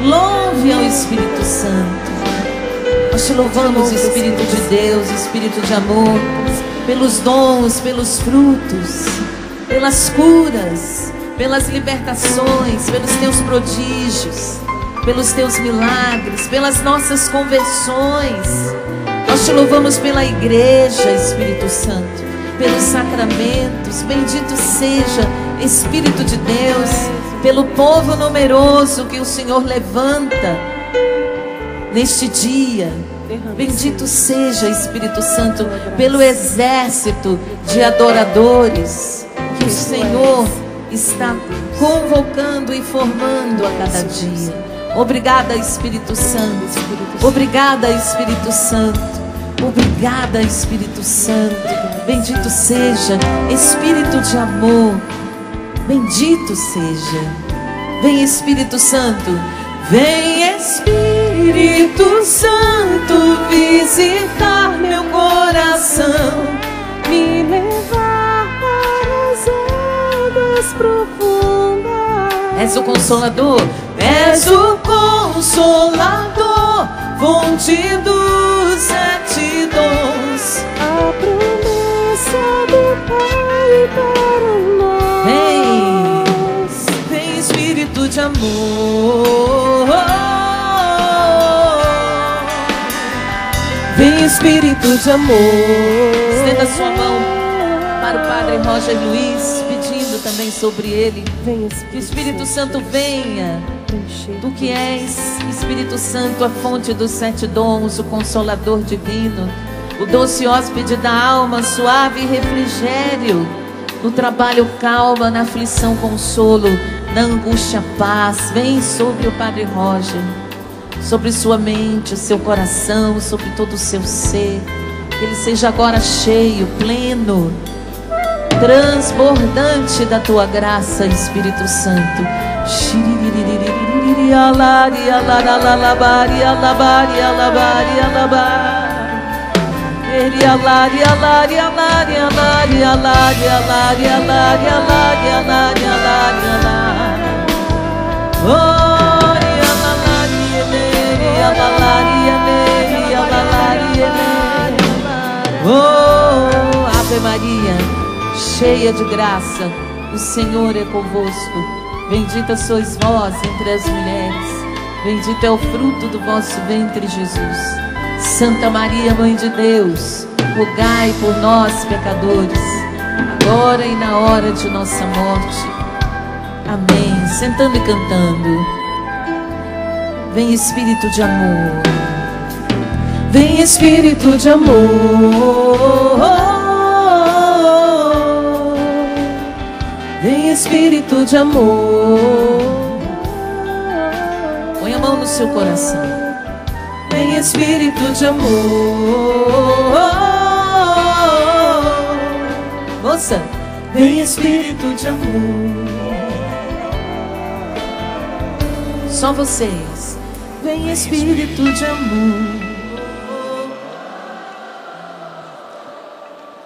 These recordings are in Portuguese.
Louve ao Espírito Santo. Nós te louvamos, Espírito de Deus, Espírito de amor, pelos dons, pelos frutos, pelas curas, pelas libertações, pelos teus prodígios, pelos teus milagres, pelas nossas conversões. Nós te louvamos pela igreja, Espírito Santo, pelos sacramentos. Bendito seja, Espírito de Deus, pelo povo numeroso que o Senhor levanta neste dia. Bendito seja, Espírito Santo, pelo exército de adoradores que o Senhor está convocando e formando a cada dia. Obrigada, Espírito Santo. Obrigada, Espírito Santo. Obrigada, Espírito Santo. Bendito seja, Espírito de amor. Bendito seja. Vem, Espírito Santo. Vem, Espírito Santo, visitar meu coração, me levar para as águas profundas. És o Consolador, és o Consolador, fonte dos 7 dons, a promessa do Pai para nós. Vem, Espírito de amor. Vem, Espírito de amor. Estenda sua mão para o Padre Roger Luiz, pedindo também sobre ele que o Espírito Santo venha. Tu que és, Espírito Santo, a fonte dos 7 dons, o Consolador divino, o doce hóspede da alma, suave refrigério, no trabalho calma, na aflição consolo, na angústia paz. Vem sobre o Padre Roger, sobre sua mente, seu coração, sobre todo o seu ser. Que ele seja agora cheio, pleno, transbordante da tua graça, Espírito Santo. Oh, Ave Maria, cheia de graça, o Senhor é convosco. Bendita sois vós entre as mulheres, bendito é o fruto do vosso ventre, Jesus. Santa Maria, Mãe de Deus, rogai por nós, pecadores, agora e na hora de nossa morte. Amém. Sentando e cantando. Vem, Espírito de amor. Vem, Espírito de amor. Vem, Espírito de amor. Põe a mão no seu coração. Vem, Espírito de amor. Moça, vem, Espírito de amor. Só vocês. Vem, Espírito de amor.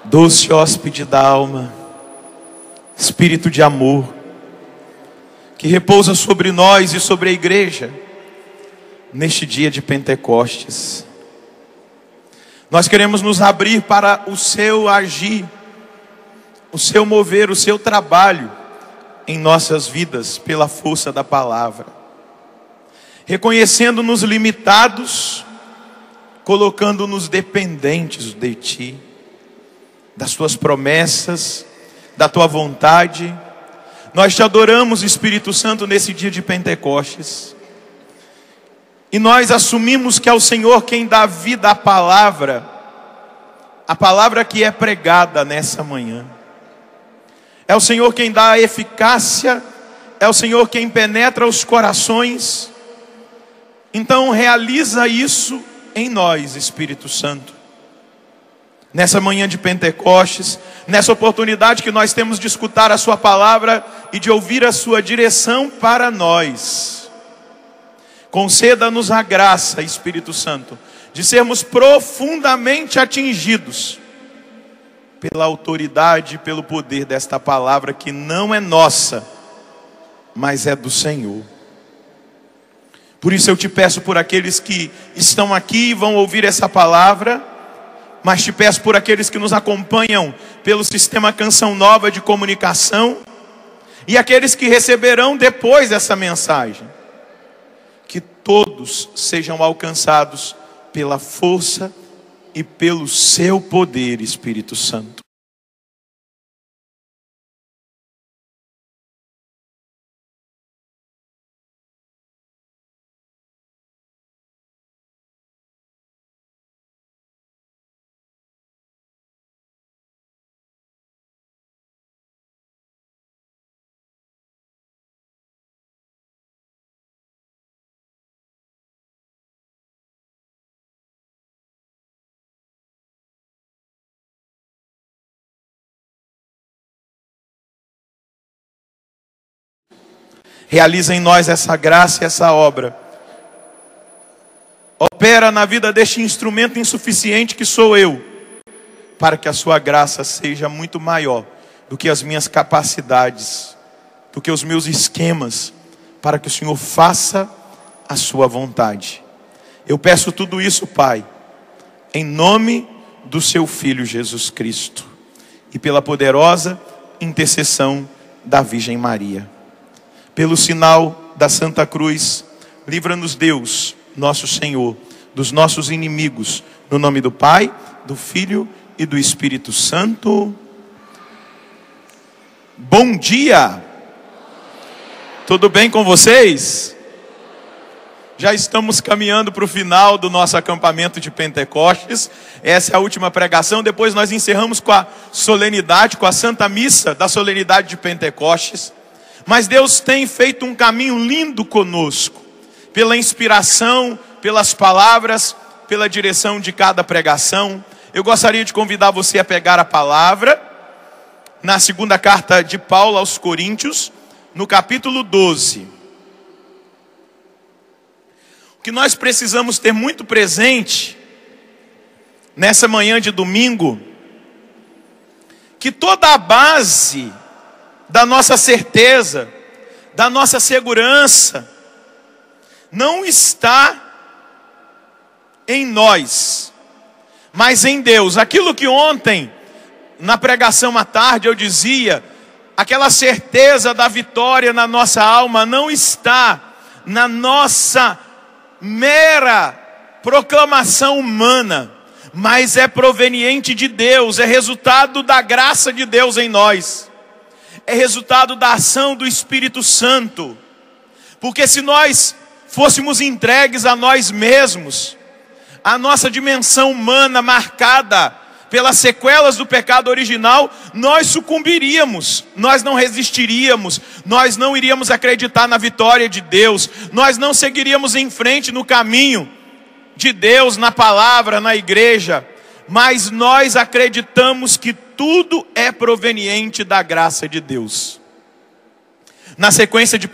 Doce hóspede da alma, Espírito de amor, que repousa sobre nós e sobre a igreja, neste dia de Pentecostes. Nós queremos nos abrir para o seu agir, o seu mover, o seu trabalho em nossas vidas, pela força da palavra. Reconhecendo-nos limitados, colocando-nos dependentes de Ti, das Tuas promessas, da Tua vontade. Nós Te adoramos, Espírito Santo, nesse dia de Pentecostes. E nós assumimos que é o Senhor quem dá vida à palavra que é pregada nessa manhã. É o Senhor quem dá a eficácia, é o Senhor quem penetra os corações. Então realiza isso em nós, Espírito Santo. Nessa manhã de Pentecostes, nessa oportunidade que nós temos de escutar a Sua palavra e de ouvir a Sua direção para nós. Conceda-nos a graça, Espírito Santo, de sermos profundamente atingidos pela autoridade e pelo poder desta palavra que não é nossa, mas é do Senhor. Por isso eu te peço por aqueles que estão aqui e vão ouvir essa palavra, mas te peço por aqueles que nos acompanham pelo sistema Canção Nova de comunicação e aqueles que receberão depois essa mensagem, que todos sejam alcançados pela força e pelo seu poder, Espírito Santo. Realiza em nós essa graça e essa obra. Opera na vida deste instrumento insuficiente que sou eu, para que a sua graça seja muito maior do que as minhas capacidades, do que os meus esquemas, para que o Senhor faça a sua vontade. Eu peço tudo isso, Pai, em nome do seu Filho Jesus Cristo e pela poderosa intercessão da Virgem Maria. Pelo sinal da Santa Cruz, livra-nos Deus, nosso Senhor, dos nossos inimigos, no nome do Pai, do Filho e do Espírito Santo. Bom dia! Tudo bem com vocês? Já estamos caminhando para o final do nosso acampamento de Pentecostes. Essa é a última pregação. Depois nós encerramos com a solenidade, com a Santa Missa da solenidade de Pentecostes. Mas Deus tem feito um caminho lindo conosco, pela inspiração, pelas palavras, pela direção de cada pregação. Eu gostaria de convidar você a pegar a palavra na segunda carta de Paulo aos Coríntios, no capítulo 12. O que nós precisamos ter muito presente nessa manhã de domingo, que toda a base da nossa certeza, da nossa segurança, não está em nós, mas em Deus. Aquilo que ontem, na pregação à tarde, eu dizia, aquela certeza da vitória na nossa alma não está na nossa mera proclamação humana, mas é proveniente de Deus, é resultado da graça de Deus em nós. É resultado da ação do Espírito Santo. Porque se nós fôssemos entregues a nós mesmos, a nossa dimensão humana marcada pelas sequelas do pecado original, nós sucumbiríamos, nós não resistiríamos, nós não iríamos acreditar na vitória de Deus, nós não seguiríamos em frente no caminho de Deus, na palavra, na igreja. Mas nós acreditamos que tudo é proveniente da graça de Deus. Na sequência de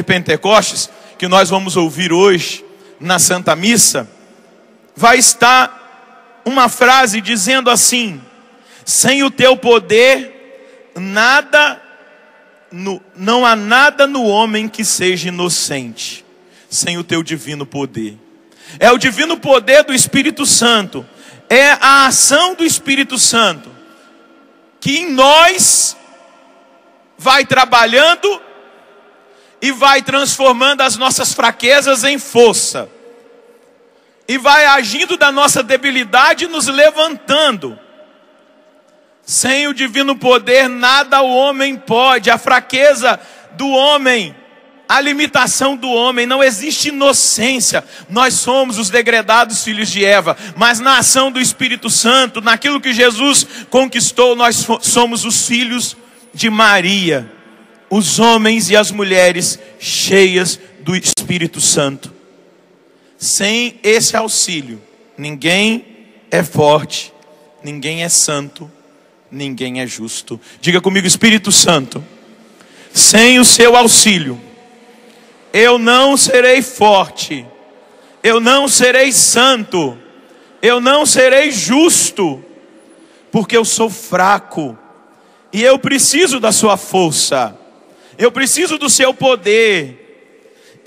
Pentecostes, que nós vamos ouvir hoje na Santa Missa, vai estar uma frase dizendo assim: sem o teu poder, não há nada no homem que seja inocente. Sem o teu divino poder. É o divino poder do Espírito Santo. É a ação do Espírito Santo que em nós vai trabalhando e vai transformando as nossas fraquezas em força. E vai agindo da nossa debilidade, nos levantando. Sem o divino poder, nada o homem pode. A fraqueza do homem, a limitação do homem, não existe inocência. Nós somos os degredados filhos de Eva, mas na ação do Espírito Santo, naquilo que Jesus conquistou, nós somos os filhos de Maria, os homens e as mulheres cheias do Espírito Santo. Sem esse auxílio, ninguém é forte, ninguém é santo, ninguém é justo. Diga comigo: Espírito Santo, sem o seu auxílio, eu não serei forte, eu não serei santo, eu não serei justo, porque eu sou fraco, e eu preciso da sua força, eu preciso do seu poder,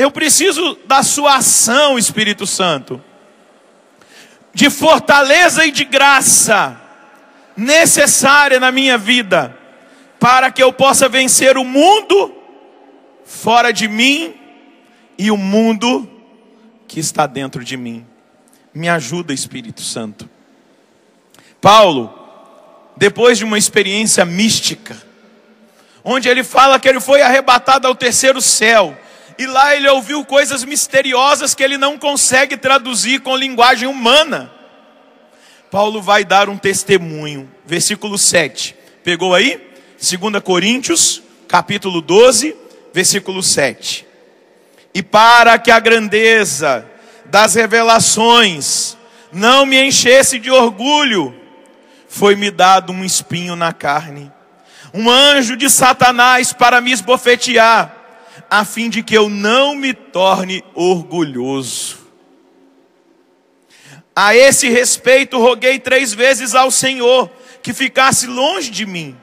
Eu preciso da sua ação, Espírito Santo, de fortaleza e de graça necessária na minha vida, para que eu possa vencer o mundo fora de mim e o mundo que está dentro de mim. Me ajuda, Espírito Santo. Paulo, depois de uma experiência mística, onde ele fala que ele foi arrebatado ao terceiro céu, e lá ele ouviu coisas misteriosas que ele não consegue traduzir com linguagem humana. Paulo vai dar um testemunho. Versículo 7. Pegou aí? 2 Coríntios, capítulo 12, versículo 7. E para que a grandeza das revelações não me enchesse de orgulho, foi-me dado um espinho na carne, um anjo de Satanás para me esbofetear, a fim de que eu não me torne orgulhoso. A esse respeito roguei 3 vezes ao Senhor que ficasse longe de mim.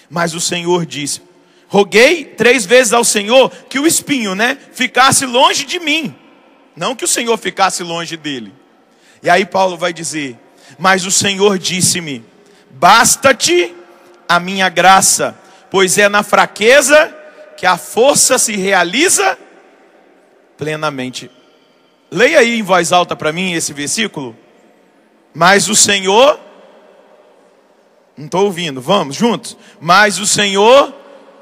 Mas o Senhor disse, roguei 3 vezes ao Senhor que o espinho, ficasse longe de mim. Não que o Senhor ficasse longe dele. E aí Paulo vai dizer, mas o Senhor disse-me, basta-te a minha graça, pois é na fraqueza que a força se realiza plenamente. Leia aí em voz alta para mim esse versículo. Mas o Senhor, não estou ouvindo, vamos juntos. Mas o Senhor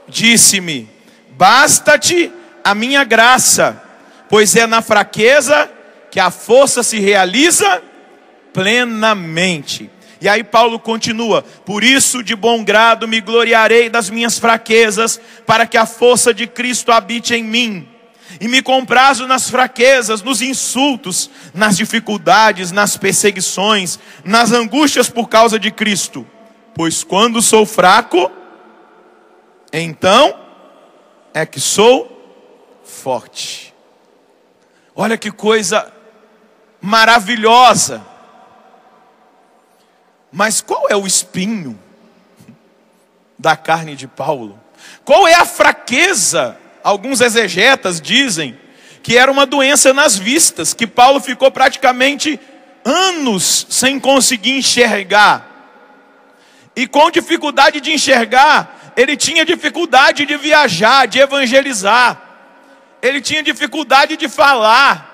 disse-me, basta-te a minha graça, pois é na fraqueza que a força se realiza plenamente. E aí Paulo continua, por isso de bom grado me gloriarei das minhas fraquezas, para que a força de Cristo habite em mim. E me comprazo nas fraquezas, nos insultos, nas dificuldades, nas perseguições, nas angústias por causa de Cristo. Pois quando sou fraco, então é que sou forte. Olha que coisa maravilhosa. Mas qual é o espinho da carne de Paulo? Qual é a fraqueza? Alguns exegetas dizem que era uma doença nas vistas, que Paulo ficou praticamente anos sem conseguir enxergar. E com dificuldade de enxergar, ele tinha dificuldade de viajar, de evangelizar. Ele tinha dificuldade de falar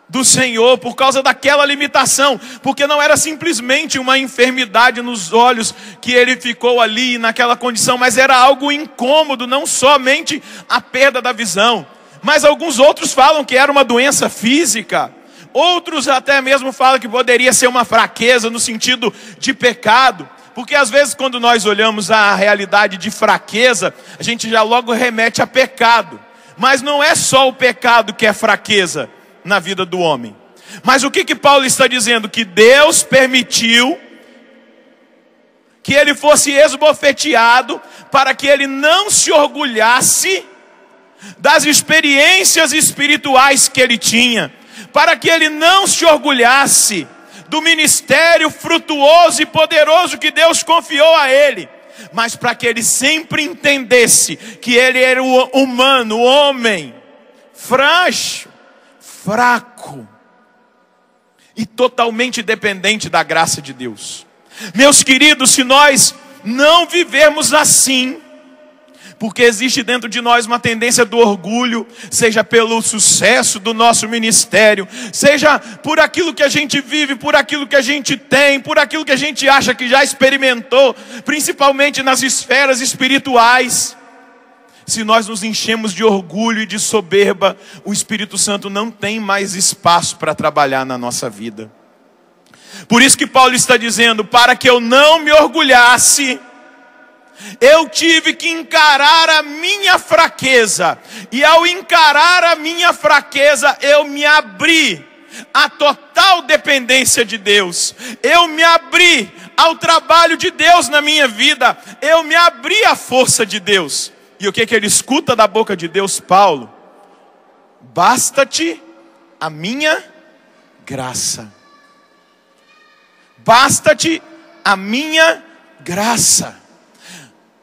do Senhor por causa daquela limitação, porque não era simplesmente uma enfermidade nos olhos que ele ficou ali naquela condição, mas era algo incômodo, não somente a perda da visão, mas alguns outros falam que era uma doença física, outros até mesmo falam que poderia ser uma fraqueza no sentido de pecado, porque às vezes quando nós olhamos a realidade de fraqueza, a gente já logo remete a pecado, mas não é só o pecado que é fraqueza na vida do homem. Mas o que Paulo está dizendo? Que Deus permitiu que ele fosse esbofeteado para que ele não se orgulhasse das experiências espirituais que ele tinha, para que ele não se orgulhasse do ministério frutuoso e poderoso que Deus confiou a ele, mas para que ele sempre entendesse que ele era o humano, o homem frágil, fraco e totalmente dependente da graça de Deus. Meus queridos, se nós não vivermos assim, porque existe dentro de nós uma tendência do orgulho, seja pelo sucesso do nosso ministério, seja por aquilo que a gente vive, por aquilo que a gente tem, por aquilo que a gente acha que já experimentou, principalmente nas esferas espirituais. Se nós nos enchemos de orgulho e de soberba, o Espírito Santo não tem mais espaço para trabalhar na nossa vida. Por isso que Paulo está dizendo, para que eu não me orgulhasse, eu tive que encarar a minha fraqueza. E ao encarar a minha fraqueza, eu me abri à total dependência de Deus. Eu me abri ao trabalho de Deus na minha vida. Eu me abri à força de Deus. E o que ele escuta da boca de Deus, Paulo? Basta-te a minha graça. Basta-te a minha graça.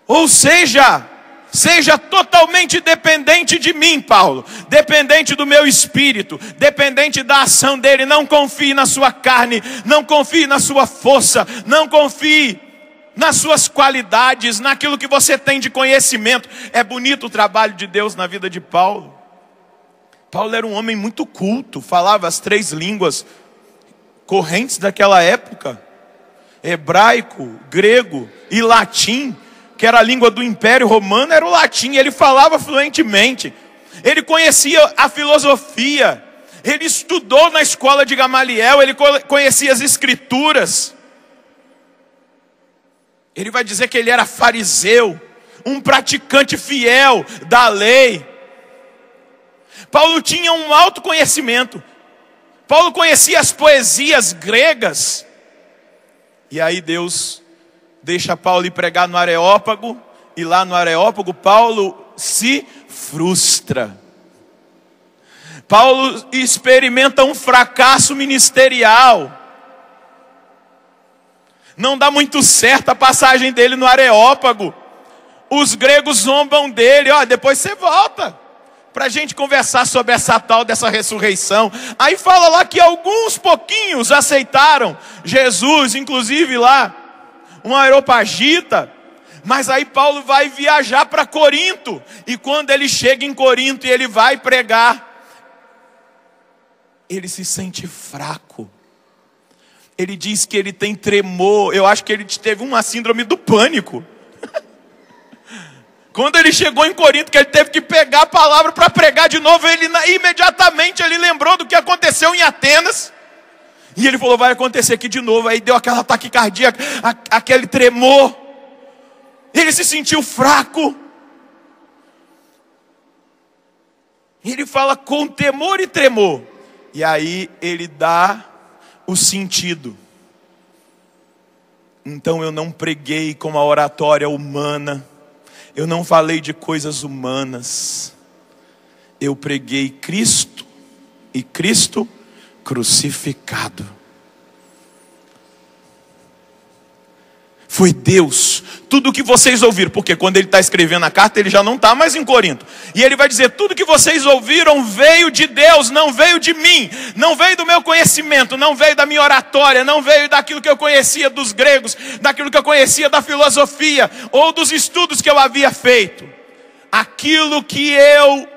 Ou seja, Seja totalmente dependente de mim, Paulo. Dependente do meu espírito. Dependente da ação dele. Não confie na sua carne. Não confie na sua força. Não confie nas suas qualidades. Naquilo que você tem de conhecimento. É bonito o trabalho de Deus na vida de Paulo. Paulo era um homem muito culto. Falava as 3 línguas correntes daquela época. Hebraico, grego e latim. Que era a língua do Império Romano, era o latim. Ele falava fluentemente. Ele conhecia a filosofia. Ele estudou na escola de Gamaliel. Ele conhecia as escrituras. Ele vai dizer que ele era fariseu, um praticante fiel da lei. Paulo tinha um alto conhecimento. Paulo conhecia as poesias gregas. E aí Deus deixa Paulo ir pregar no Areópago. E lá no Areópago Paulo se frustra. Paulo experimenta um fracasso ministerial. Não dá muito certo a passagem dele no Areópago. Os gregos zombam dele. Depois você volta para a gente conversar sobre essa tal dessa ressurreição. Aí fala lá que alguns pouquinhos aceitaram Jesus, inclusive lá um Areopagita. Mas aí Paulo vai viajar para Corinto. E quando ele chega em Corinto e ele vai pregar, ele se sente fraco. Ele diz que ele tem tremor. Eu acho que ele teve uma síndrome do pânico. Quando ele chegou em Corinto, que ele teve que pegar a palavra para pregar de novo, imediatamente ele lembrou do que aconteceu em Atenas. E ele falou, vai acontecer aqui de novo. Aí deu aquela taquicardia, aquele tremor. Ele se sentiu fraco. E ele fala com temor e tremor. E aí ele dá o sentido. Então eu não preguei com a oratória humana. Eu não falei de coisas humanas. Eu preguei Cristo e Cristo crucificado. Foi Deus. Tudo que vocês ouviram, porque quando ele está escrevendo a carta, ele já não está mais em Corinto. E ele vai dizer, tudo que vocês ouviram veio de Deus, não veio de mim. Não veio do meu conhecimento, não veio da minha oratória, não veio daquilo que eu conhecia dos gregos, daquilo que eu conhecia da filosofia, ou dos estudos que eu havia feito. Aquilo que eu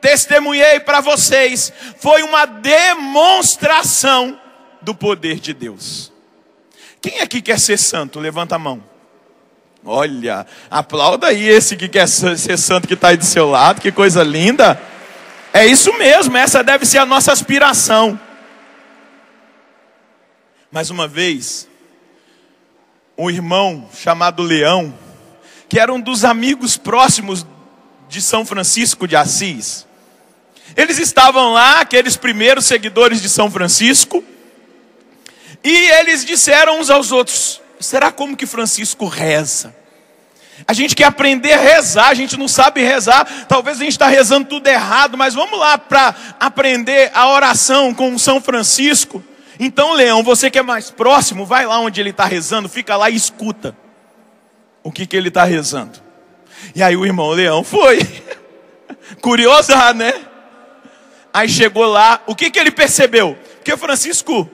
testemunhei para vocês foi uma demonstração do poder de Deus. Quem aqui quer ser santo? Levanta a mão. Olha, aplauda aí esse que quer ser santo que está aí do seu lado. Que coisa linda. É isso mesmo, essa deve ser a nossa aspiração. Mais uma vez, um irmão chamado Leão, que era um dos amigos próximos de São Francisco de Assis. Eles estavam lá, aqueles primeiros seguidores de São Francisco. E eles disseram uns aos outros, será como que Francisco reza? A gente quer aprender a rezar, a gente não sabe rezar. Talvez a gente está rezando tudo errado, mas vamos lá para aprender a oração com São Francisco. Então, Leão, você que é mais próximo, vai lá onde ele está rezando, fica lá e escuta o que ele está rezando. E aí o irmão Leão foi, curioso, né? Aí chegou lá, o que ele percebeu? Porque Francisco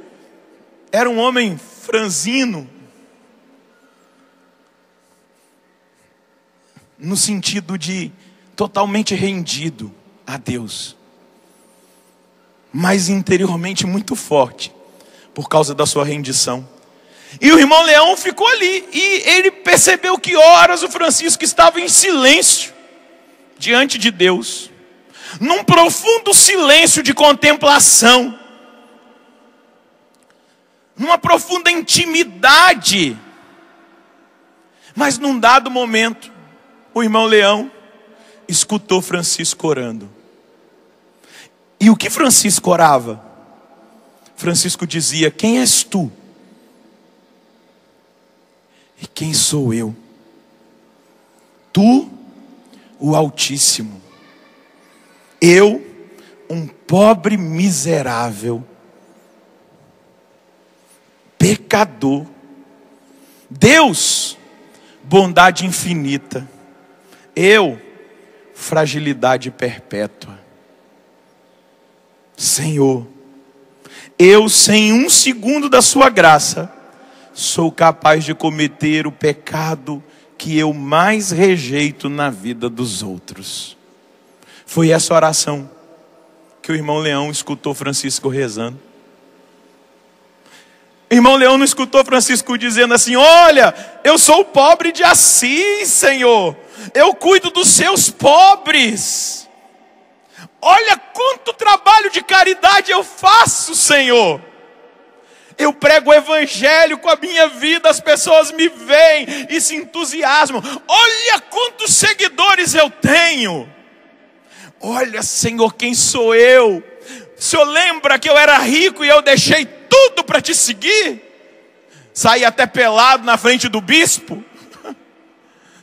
era um homem franzino, no sentido de totalmente rendido a Deus, mas interiormente muito forte, por causa da sua rendição. E o irmão Leão ficou ali, e ele percebeu que horas o Francisco estava em silêncio, diante de Deus, num profundo silêncio de contemplação, numa profunda intimidade. Mas num dado momento, o irmão Leão escutou Francisco orando. E o que Francisco orava? Francisco dizia, quem és tu? E quem sou eu? Tu, o Altíssimo. Eu, um pobre miserável, pecador. Deus, bondade infinita. Eu, fragilidade perpétua. Senhor, eu sem um segundo da sua graça, sou capaz de cometer o pecado que eu mais rejeito na vida dos outros. Foi essa oração que o irmão Leão escutou Francisco rezando. O irmão Leão não escutou Francisco dizendo assim: olha, eu sou o pobre de Assis, Senhor, eu cuido dos seus pobres. Olha quanto trabalho de caridade eu faço, Senhor. Eu prego o evangelho com a minha vida, as pessoas me veem e se entusiasmam. Olha quantos seguidores eu tenho. Olha, Senhor, quem sou eu? O Senhor lembra que eu era rico e eu deixei tudo para te seguir? Saí até pelado na frente do bispo.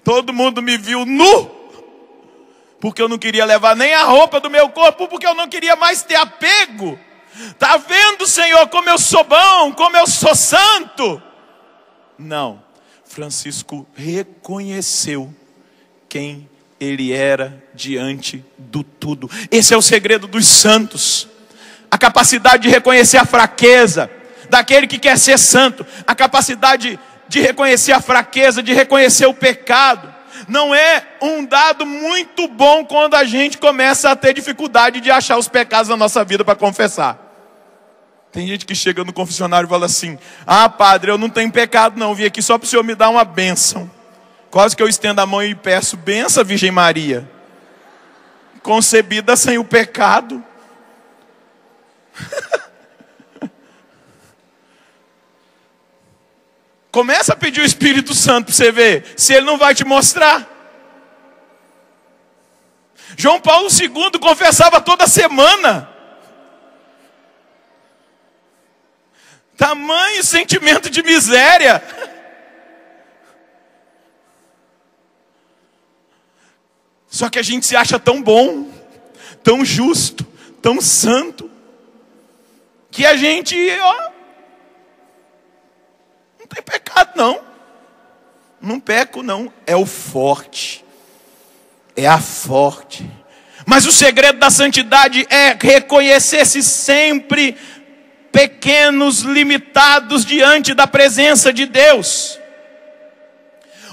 Todo mundo me viu nu, porque eu não queria levar nem a roupa do meu corpo, porque eu não queria mais ter apego. Está vendo, Senhor, como eu sou bom, como eu sou santo? Não, Francisco reconheceu quem ele era diante do tudo. Esse é o segredo dos santos. A capacidade de reconhecer a fraqueza daquele que quer ser santo. A capacidade de reconhecer a fraqueza, de reconhecer o pecado. Não é um dado muito bom quando a gente começa a ter dificuldade de achar os pecados na nossa vida para confessar. Tem gente que chega no confessionário e fala assim: ah, padre, eu não tenho pecado não, vim aqui só para o senhor me dar uma bênção. Quase que eu estendo a mão e peço: benção, Virgem Maria, concebida sem o pecado. Começa a pedir o Espírito Santo para você ver se ele não vai te mostrar. João Paulo II confessava toda semana. Tamanho sentimento de miséria. Só que a gente se acha tão bom, tão justo, tão santo, que a gente, não tem pecado não. Não peco não, é o forte. É a forte. Mas o segredo da santidade é reconhecer-se sempre pequenos, limitados diante da presença de Deus.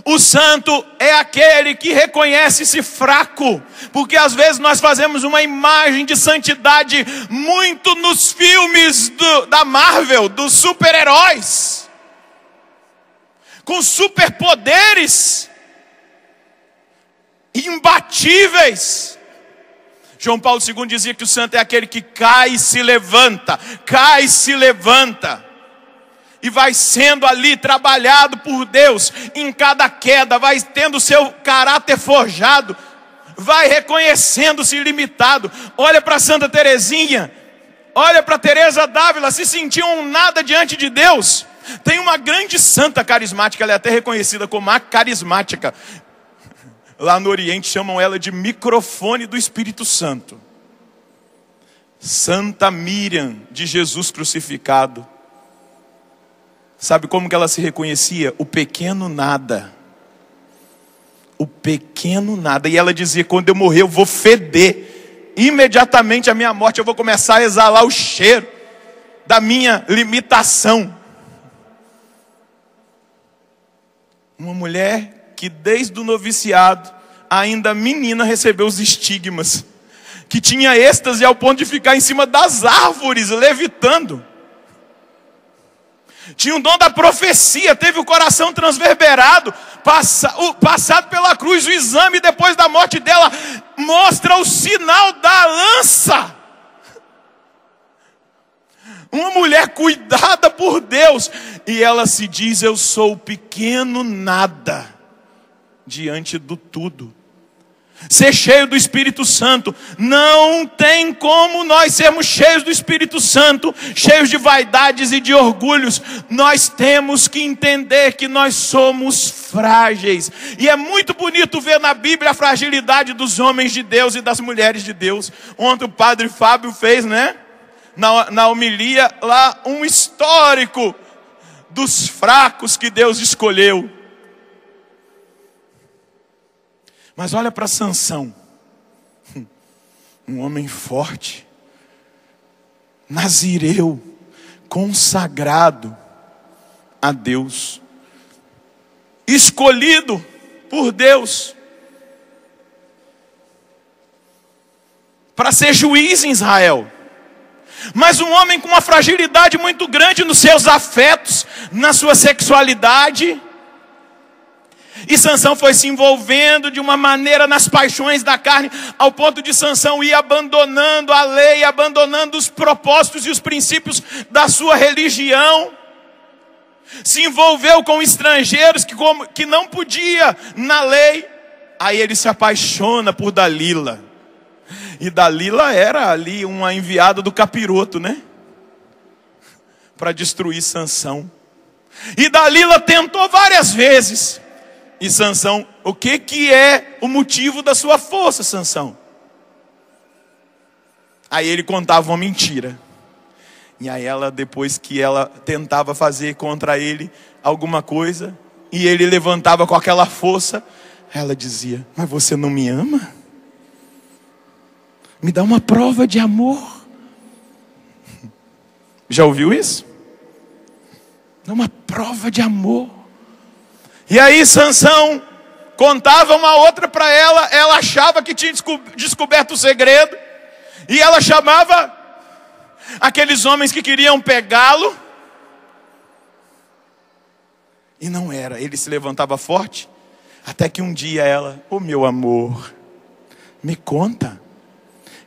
O santo é aquele que reconhece-se fraco, porque às vezes nós fazemos uma imagem de santidade muito nos filmes da Marvel, dos super-heróis, com superpoderes imbatíveis. João Paulo II dizia que o santo é aquele que cai e se levanta, e vai sendo ali trabalhado por Deus em cada queda, vai tendo seu caráter forjado, vai reconhecendo-se limitado. Olha para Santa Teresinha, olha para Teresa d'Ávila, se sentiam nada diante de Deus. Tem uma grande santa carismática, ela é até reconhecida como a carismática. Lá no Oriente chamam ela de microfone do Espírito Santo. Santa Miriam de Jesus crucificado. Sabe como que ela se reconhecia? O pequeno nada. O pequeno nada. E ela dizia: quando eu morrer eu vou feder. Imediatamente a minha morte eu vou começar a exalar o cheiro da minha limitação. Uma mulher que desde o noviciado, ainda menina, recebeu os estigmas, que tinha êxtase ao ponto de ficar em cima das árvores, levitando. Tinha um dom da profecia, teve o coração transverberado, passado pela cruz. O exame depois da morte dela mostra o sinal da lança. Uma mulher cuidada por Deus, e ela se diz: eu sou o pequeno nada diante do tudo. Ser cheio do Espírito Santo, não tem como nós sermos cheios do Espírito Santo, cheios de vaidades e de orgulhos. Nós temos que entender que nós somos frágeis. E é muito bonito ver na Bíblia a fragilidade dos homens de Deus e das mulheres de Deus. Ontem o padre Fábio fez, na homilia lá, um histórico dos fracos que Deus escolheu. Mas olha para Sansão, um homem forte, nazireu, consagrado a Deus, escolhido por Deus para ser juiz em Israel. Mas um homem com uma fragilidade muito grande nos seus afetos, na sua sexualidade. E Sansão foi se envolvendo de uma maneira nas paixões da carne, ao ponto de Sansão ir abandonando a lei, abandonando os propósitos e os princípios da sua religião. Se envolveu com estrangeiros que não podia na lei. Aí ele se apaixona por Dalila. E Dalila era ali uma enviada do capiroto, né? Para destruir Sansão. E Dalila tentou várias vezes. E Sansão, o que é o motivo da sua força, Sansão? Aí ele contava uma mentira. E aí ela, depois que ela tentava fazer contra ele alguma coisa, e ele levantava com aquela força, ela dizia: mas você não me ama? Me dá uma prova de amor. Já ouviu isso? Dá uma prova de amor. E aí Sansão contava uma outra para ela, ela achava que tinha descoberto o segredo, e ela chamava aqueles homens que queriam pegá-lo, e não era. Ele se levantava forte, até que um dia ela: ô meu amor, me conta,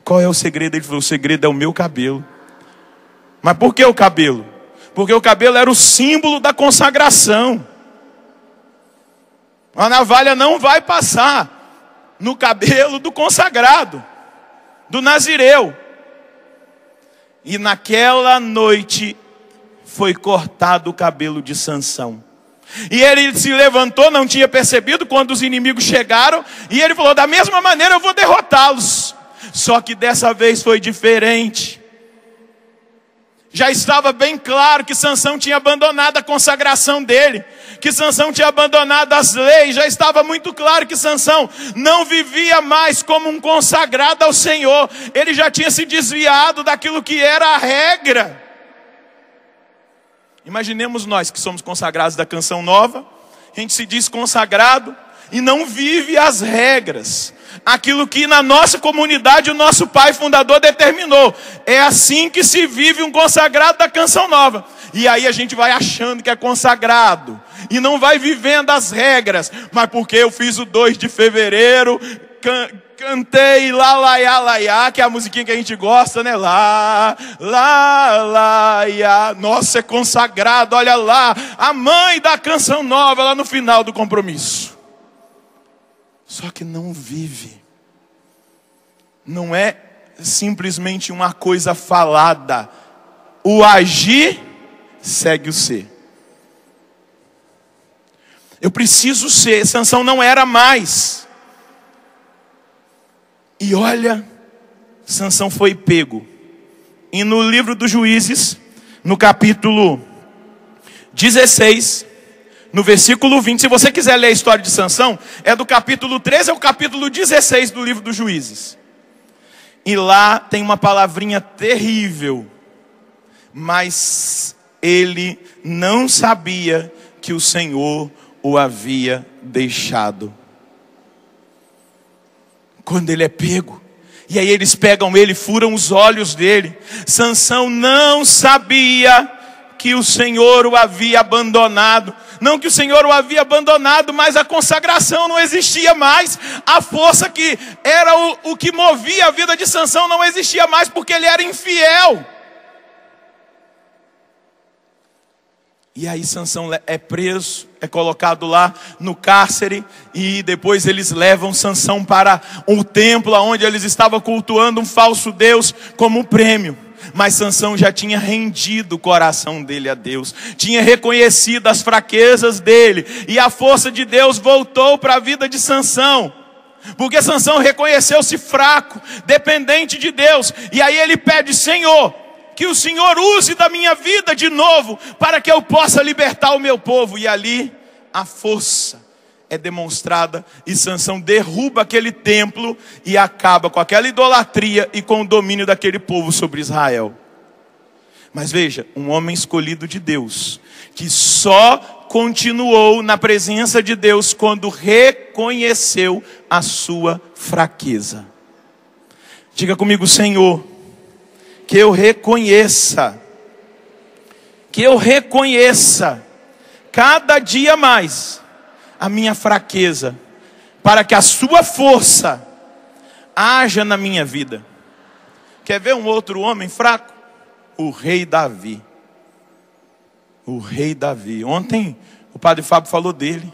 qual é o segredo? Ele falou: o segredo é o meu cabelo. Mas por que o cabelo? Porque o cabelo era o símbolo da consagração. A navalha não vai passar no cabelo do consagrado, do nazireu. E naquela noite foi cortado o cabelo de Sansão. E ele se levantou, não tinha percebido quando os inimigos chegaram, e ele falou: da mesma maneira eu vou derrotá-los. Só que dessa vez foi diferente. Já estava bem claro que Sansão tinha abandonado a consagração dele, que Sansão tinha abandonado as leis. Já estava muito claro que Sansão não vivia mais como um consagrado ao Senhor. Ele já tinha se desviado daquilo que era a regra. Imaginemos nós que somos consagrados da Canção Nova. A gente se diz consagrado e não vive as regras, aquilo que na nossa comunidade o nosso pai fundador determinou. É assim que se vive um consagrado da Canção Nova. E aí a gente vai achando que é consagrado e não vai vivendo as regras. Mas porque eu fiz o 2 de fevereiro, cantei lá, lá, ia, lá, ia, que é a musiquinha que a gente gosta, né? Lá, lá, lá, ia. Nossa, é consagrado, olha lá, a mãe da Canção Nova lá no final do compromisso. Só que não vive. Não é simplesmente uma coisa falada. O agir segue o ser. Eu preciso ser. Sansão não era mais. E olha, Sansão foi pego. E no livro dos Juízes, no capítulo 16, no versículo 20, se você quiser ler a história de Sansão, é do capítulo 13 ao capítulo 16 do livro dos Juízes. E lá tem uma palavrinha terrível. Mas ele não sabia que o Senhor o havia deixado. Quando ele é pego, e aí eles pegam ele, furam os olhos dele. Sansão não sabia que o Senhor o havia abandonado. Não que o Senhor o havia abandonado, mas a consagração não existia mais. A força que era o que movia a vida de Sansão não existia mais, porque ele era infiel. E aí Sansão é preso, é colocado lá no cárcere, e depois eles levam Sansão para um templo onde eles estavam cultuando um falso Deus como um prêmio. Mas Sansão já tinha rendido o coração dele a Deus, tinha reconhecido as fraquezas dele, e a força de Deus voltou para a vida de Sansão, porque Sansão reconheceu-se fraco, dependente de Deus. E aí ele pede: Senhor, que o Senhor use da minha vida de novo, para que eu possa libertar o meu povo. E ali a força é demonstrada e Sansão derruba aquele templo e acaba com aquela idolatria e com o domínio daquele povo sobre Israel. Mas veja, um homem escolhido de Deus, que só continuou na presença de Deus quando reconheceu a sua fraqueza. Diga comigo: Senhor, que eu reconheça cada dia mais a minha fraqueza, para que a sua força haja na minha vida. Quer ver um outro homem fraco? O rei Davi. O rei Davi. Ontem o padre Fábio falou dele.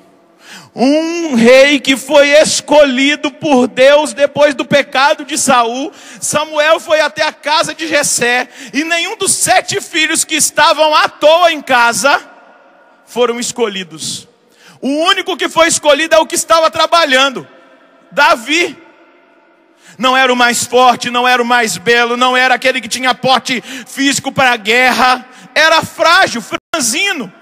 Um rei que foi escolhido por Deus depois do pecado de Saul. Samuel foi até a casa de Jessé, e nenhum dos 7 filhos que estavam à toa em casa foram escolhidos. O único que foi escolhido é o que estava trabalhando, Davi. Não era o mais forte, não era o mais belo, não era aquele que tinha porte físico para a guerra. Era frágil, franzino.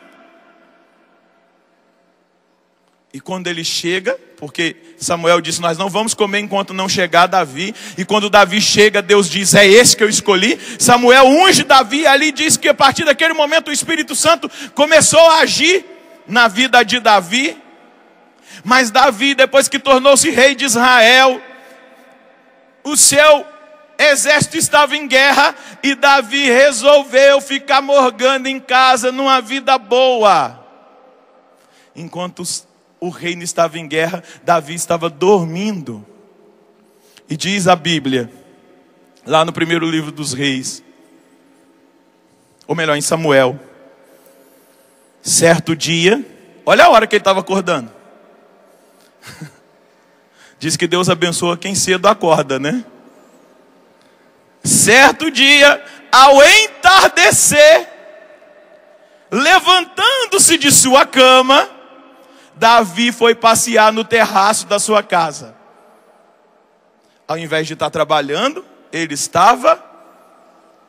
E quando ele chega, porque Samuel disse: nós não vamos comer enquanto não chegar Davi. E quando Davi chega, Deus diz: é esse que eu escolhi. Samuel unge Davi, e ali diz que a partir daquele momento o Espírito Santo começou a agir na vida de Davi. Mas Davi, depois que tornou-se rei de Israel, o seu exército estava em guerra, e Davi resolveu ficar morgando em casa numa vida boa. Enquanto o reino estava em guerra, Davi estava dormindo. E diz a Bíblia, lá no primeiro livro dos reis, ou melhor, em Samuel, certo dia, olha a hora que ele estava acordando. Diz que Deus abençoa quem cedo acorda, né? Certo dia, ao entardecer, levantando-se de sua cama, Davi foi passear no terraço da sua casa. Ao invés de estar trabalhando, ele estava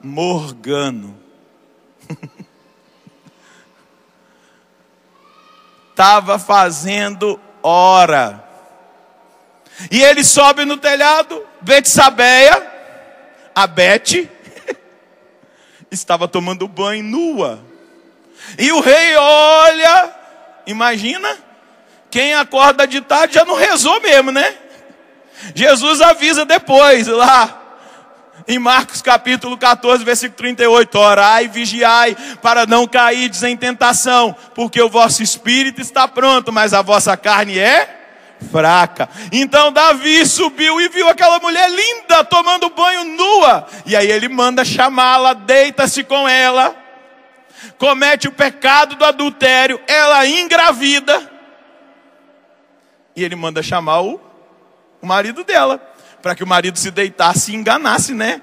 morgando. Estava fazendo hora. E ele sobe no telhado. Betsabeia, a Bete, estava tomando banho nua. E o rei olha, imagina, quem acorda de tarde já não rezou mesmo, né? Jesus avisa depois, lá em Marcos capítulo 14, versículo 38. Orai e vigiai, para não cairdes em tentação, porque o vosso espírito está pronto, mas a vossa carne é fraca. Então Davi subiu e viu aquela mulher linda tomando banho nua. E aí ele manda chamá-la, deita-se com ela, comete o pecado do adultério, ela engravida. E ele manda chamar o marido dela, para que o marido se deitasse e enganasse, né?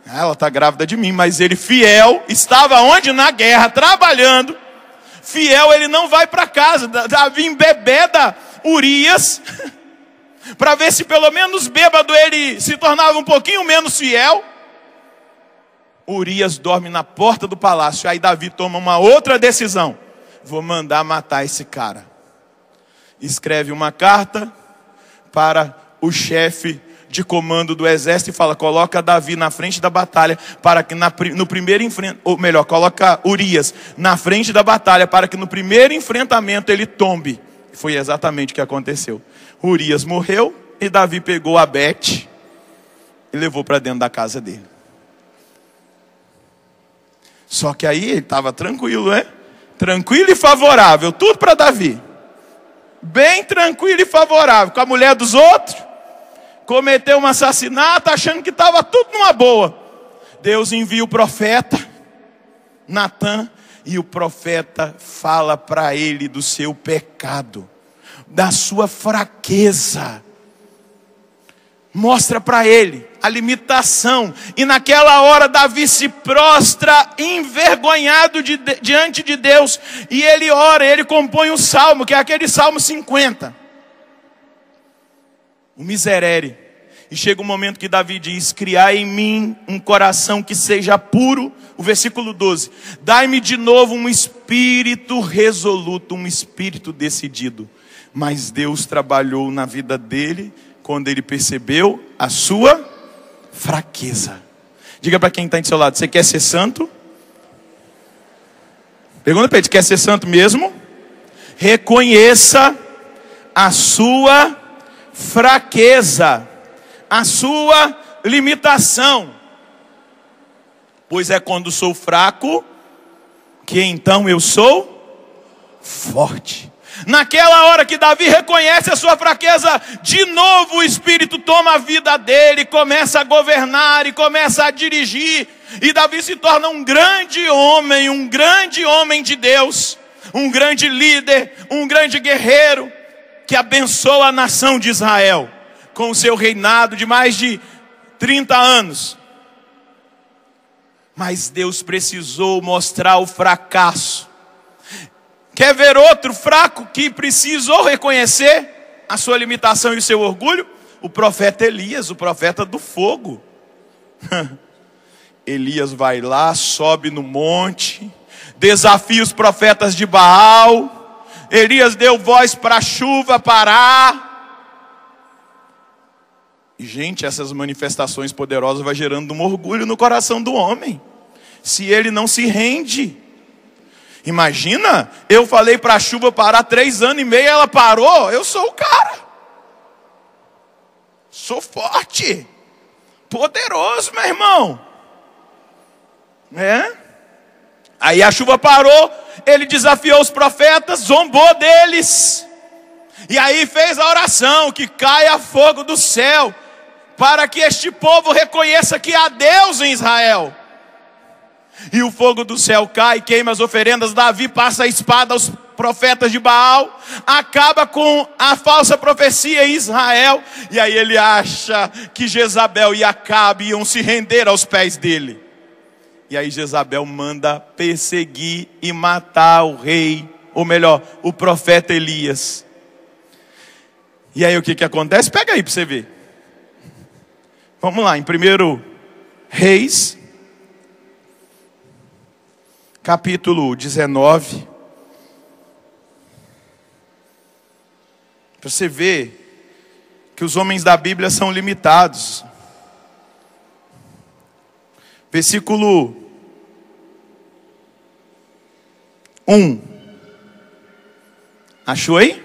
Ela está grávida de mim. Mas ele, fiel, estava onde? Na guerra, trabalhando. Fiel, ele não vai para casa. Davi embebeda Urias, para ver se pelo menos bêbado ele se tornava um pouquinho menos fiel. Urias dorme na porta do palácio. Aí Davi toma uma outra decisão: vou mandar matar esse cara. Escreve uma carta para o chefe de comando do exército e fala: coloca Davi na frente da batalha, para que no primeiro enfrentamento, ou melhor, coloca Urias na frente da batalha, para que no primeiro enfrentamento ele tombe. Foi exatamente o que aconteceu. Urias morreu e Davi pegou a Bete e levou para dentro da casa dele. Só que aí ele estava tranquilo, né? Tranquilo e favorável, tudo para Davi. Bem tranquilo e favorável, com a mulher dos outros. Cometeu um assassinato, achando que estava tudo numa boa. Deus envia o profeta Natã, e o profeta fala para ele do seu pecado, da sua fraqueza. Mostra para ele a limitação. E naquela hora Davi se prostra envergonhado diante de Deus. E ele ora, ele compõe um salmo, que é aquele Salmo 50. O miserere. E chega um momento que Davi diz: criai em mim um coração que seja puro. O versículo 12: dai-me de novo um espírito resoluto, um espírito decidido. Mas Deus trabalhou na vida dele quando ele percebeu a sua fraqueza. Diga para quem está do seu lado: você quer ser santo? Pergunta para ele: quer ser santo mesmo? Reconheça a sua fraqueza, a sua limitação. Pois é quando sou fraco que então eu sou forte. Naquela hora que Davi reconhece a sua fraqueza, de novo o Espírito toma a vida dele, começa a governar e começa a dirigir. E Davi se torna um grande homem de Deus, um grande líder, um grande guerreiro, que abençoa a nação de Israel, com o seu reinado de mais de 30 anos. Mas Deus precisou mostrar o fracasso. Quer ver outro fraco que precisou reconhecer a sua limitação e o seu orgulho? O profeta Elias, o profeta do fogo. Elias vai lá, sobe no monte, desafia os profetas de Baal. Elias deu voz para a chuva parar. E, gente, essas manifestações poderosas vão gerando um orgulho no coração do homem, se ele não se rende. Imagina, eu falei para a chuva parar 3 anos e meio, ela parou. Eu sou o cara, sou forte, poderoso, meu irmão. Aí a chuva parou, ele desafiou os profetas, zombou deles, e aí fez a oração: que caia fogo do céu, para que este povo reconheça que há Deus em Israel. E o fogo do céu cai, queima as oferendas. Davi passa a espada aos profetas de Baal, acaba com a falsa profecia em Israel. E aí ele acha que Jezabel e Acabe iam se render aos pés dele. E aí Jezabel manda perseguir e matar o rei, ou melhor, o profeta Elias. E aí o que acontece? Pega aí para você ver. Vamos lá, em 1 Reis, capítulo 19. Para você ver que os homens da Bíblia são limitados. Versículo 1. Achou aí?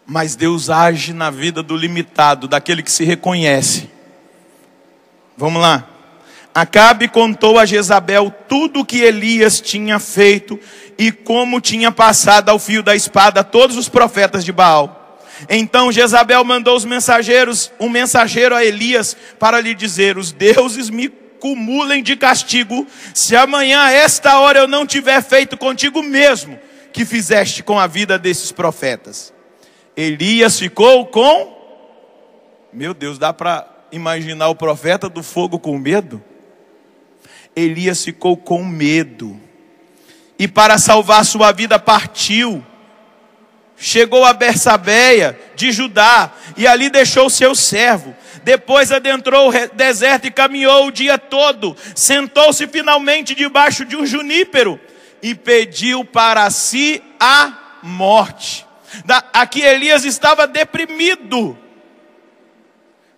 Mas Deus age na vida do limitado, daquele que se reconhece. Vamos lá. Acabe contou a Jezabel tudo o que Elias tinha feito e como tinha passado ao fio da espada todos os profetas de Baal. Então Jezabel mandou um mensageiro a Elias para lhe dizer: os deuses me cumulem de castigo, se amanhã a esta hora eu não tiver feito contigo mesmo que fizeste com a vida desses profetas. Elias ficou com... Meu Deus, dá para imaginar o profeta do fogo com medo? Elias ficou com medo, e para salvar sua vida partiu, chegou a Bersabeia de Judá, e ali deixou seu servo. Depois adentrou o deserto e caminhou o dia todo, sentou-se finalmente debaixo de um junípero, e pediu para si a morte. Aqui Elias estava deprimido,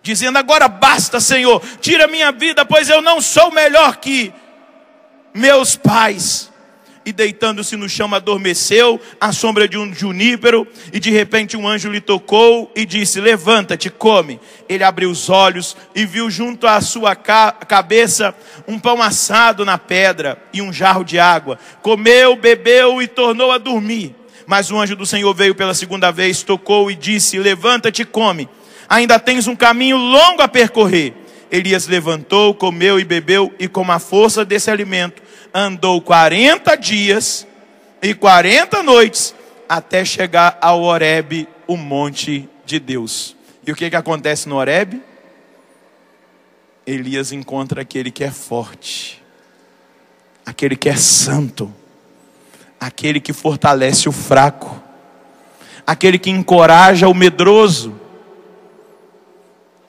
dizendo: agora basta, Senhor, tira minha vida, pois eu não sou melhor que meus pais. E deitando-se no chão adormeceu à sombra de um junípero, e de repente um anjo lhe tocou e disse: levanta-te, come. Ele abriu os olhos e viu junto à sua cabeça um pão assado na pedra e um jarro de água. Comeu, bebeu e tornou a dormir. Mas o anjo do Senhor veio pela segunda vez, tocou e disse: levanta-te e come. Ainda tens um caminho longo a percorrer. Elias levantou, comeu e bebeu, e com a força desse alimento andou 40 dias e 40 noites, até chegar ao Horebe, o monte de Deus. E o que acontece no Horebe? Elias encontra aquele que é forte, aquele que é santo, aquele que fortalece o fraco, aquele que encoraja o medroso,